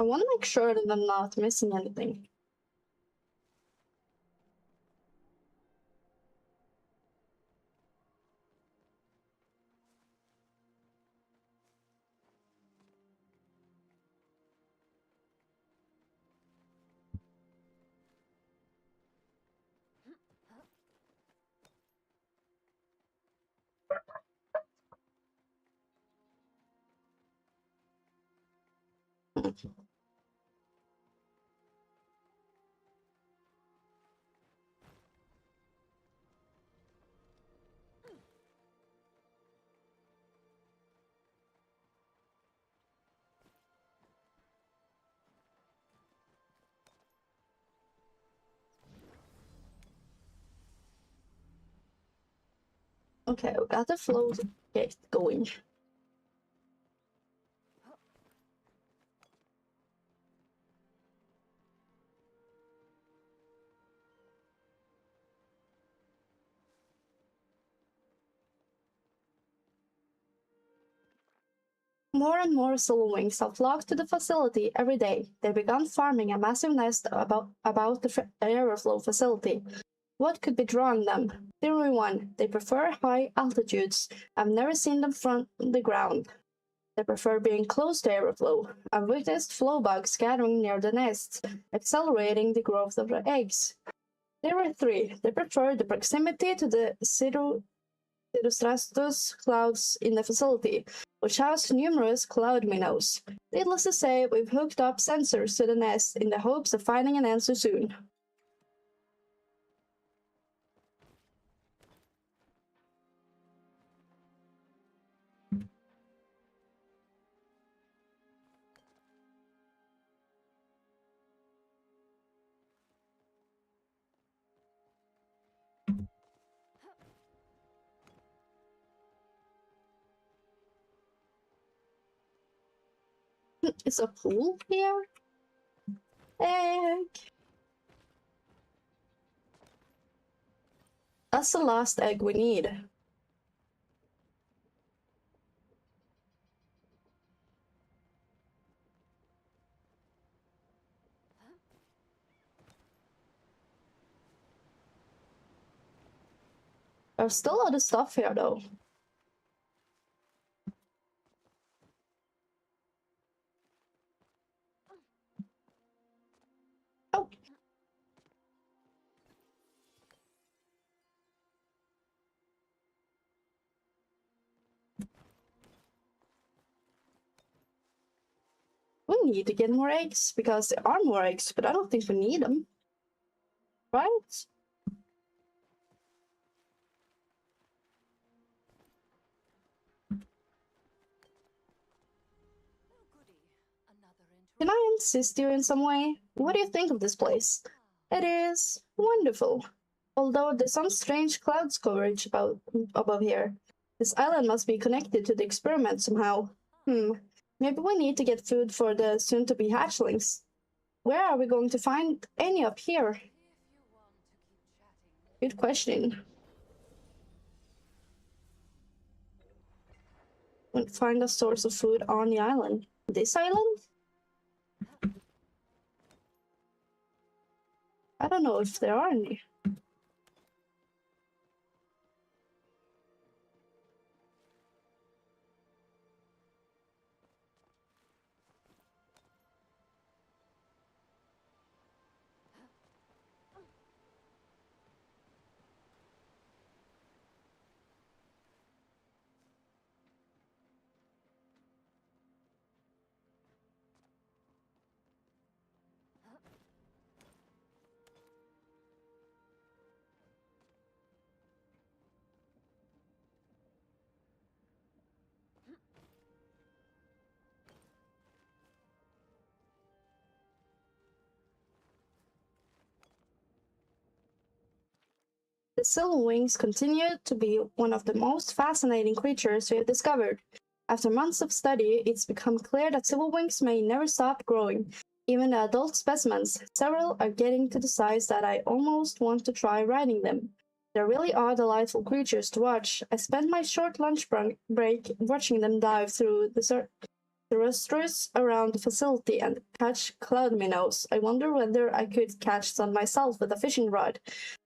I want to make sure that I'm not missing anything. Okay, we got the float gate going. More and more Silverwings have flocked to the facility every day. They began farming a massive nest about the aeroflow facility. What could be drawing them? Theory 1. They prefer high altitudes. I've never seen them from the ground. They prefer being close to airflow. I've witnessed flow bugs gathering near the nests, accelerating the growth of the eggs. Theory 3. They prefer the proximity to the cirrostratus clouds in the facility, which has numerous cloud minnows. Needless to say, we've hooked up sensors to the nest in the hopes of finding an answer soon. Is a pool here? Egg! That's the last egg we need. There's still other stuff here, though. Oh. We need to get more eggs, because there are more eggs, but I don't think we need them. Right? Oh, goody. Another Can I assist you in some way? What do you think of this place? It is wonderful. Although there's some strange clouds coverage above here. This island must be connected to the experiment somehow. Maybe we need to get food for the soon-to-be hatchlings. Where are we going to find any up here? If you want to keep chatting. Good question. We'll find a source of food on the island. This island? I don't know if there are any. The Silverwings continue to be one of the most fascinating creatures we have discovered. After months of study, it's become clear that Silverwings may never stop growing. Even the adult specimens, several are getting to the size that I almost want to try riding them. They really are delightful creatures to watch. I spent my short lunch break watching them dive through the terrestrials around the facility and catch cloud minnows. I wonder whether I could catch some myself with a fishing rod.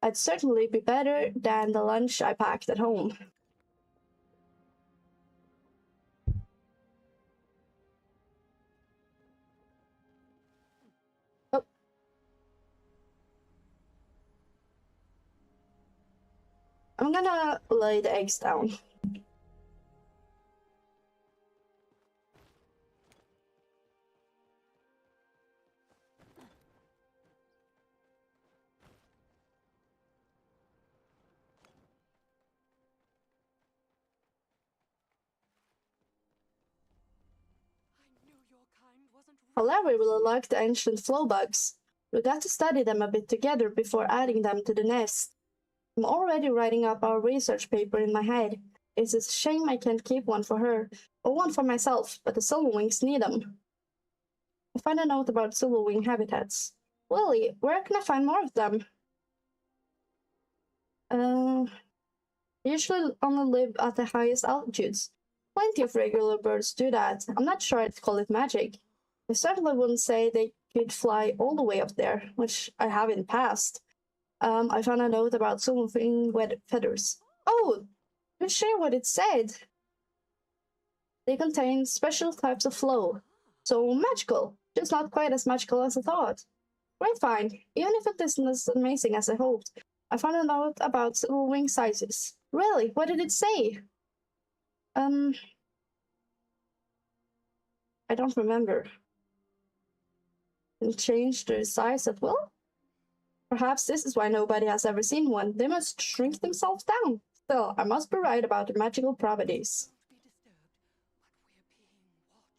I'd certainly be better than the lunch I packed at home. Oh. I'm gonna lay the eggs down. I knew your kind wasn't Palia really liked the ancient flow bugs. We got to study them a bit together before adding them to the nest. I'm already writing up our research paper in my head. It's a shame I can't keep one for her, or one for myself, but the Silverwings need them. I found a note about Silverwing habitats. Lily, where can I find more of them? They usually only live at the highest altitudes. Plenty of regular birds do that. I'm not sure I'd call it magic. I certainly wouldn't say they could fly all the way up there, which I have in the past. I found a note about silverwing wet feathers. Oh, you share what it said. They contain special types of flow. So magical, just not quite as magical as I thought. Great find, even if it isn't as amazing as I hoped. I found a note about silverwing sizes. Really, what did it say? I don't remember. Can change their size at will? Perhaps this is why nobody has ever seen one. They must shrink themselves down. Still, I must be right about their magical properties. be disturbed, but we're being watched.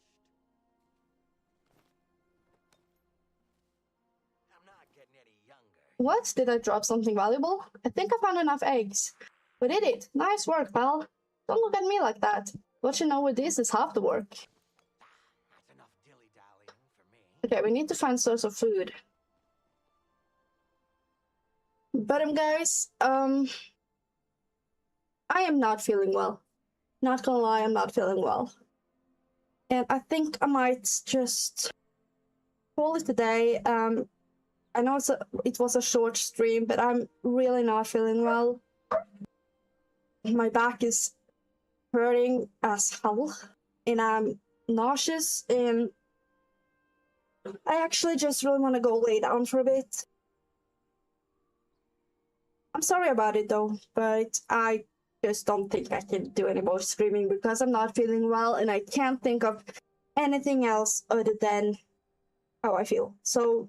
I'm not getting any younger. What? Did I drop something valuable? I think I found enough eggs. We did it. Nice work, pal. Don't look at me like that. What you know with this is half the work. That's enough dilly-dallying for me. Okay, we need to find source of food. But guys, I am not feeling well. Not gonna lie, I'm not feeling well. And I think I might just call it a day. I know it was a short stream, but I'm really not feeling well. my back is hurting as hell, and I'm nauseous, and I actually just really want to go lay down for a bit. I'm sorry about it though, but I just don't think I can do any more streaming because I'm not feeling well and I can't think of anything else other than how I feel. So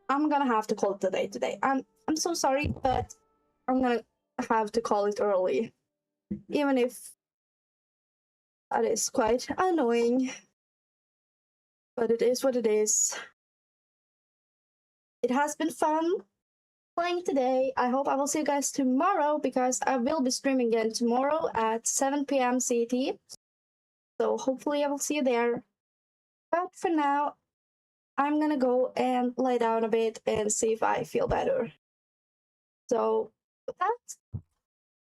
I'm gonna have to call it a day today. I'm so sorry, but I'm gonna have to call it early. Even if that is quite annoying. But it is what it is. It has been fun playing today. I hope I will see you guys tomorrow because I will be streaming again tomorrow at 7 p.m. CT. So hopefully I will see you there. But for now, I'm gonna go and lay down a bit and see if I feel better. So with that,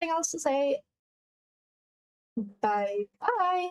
nothing else to say. Bye bye.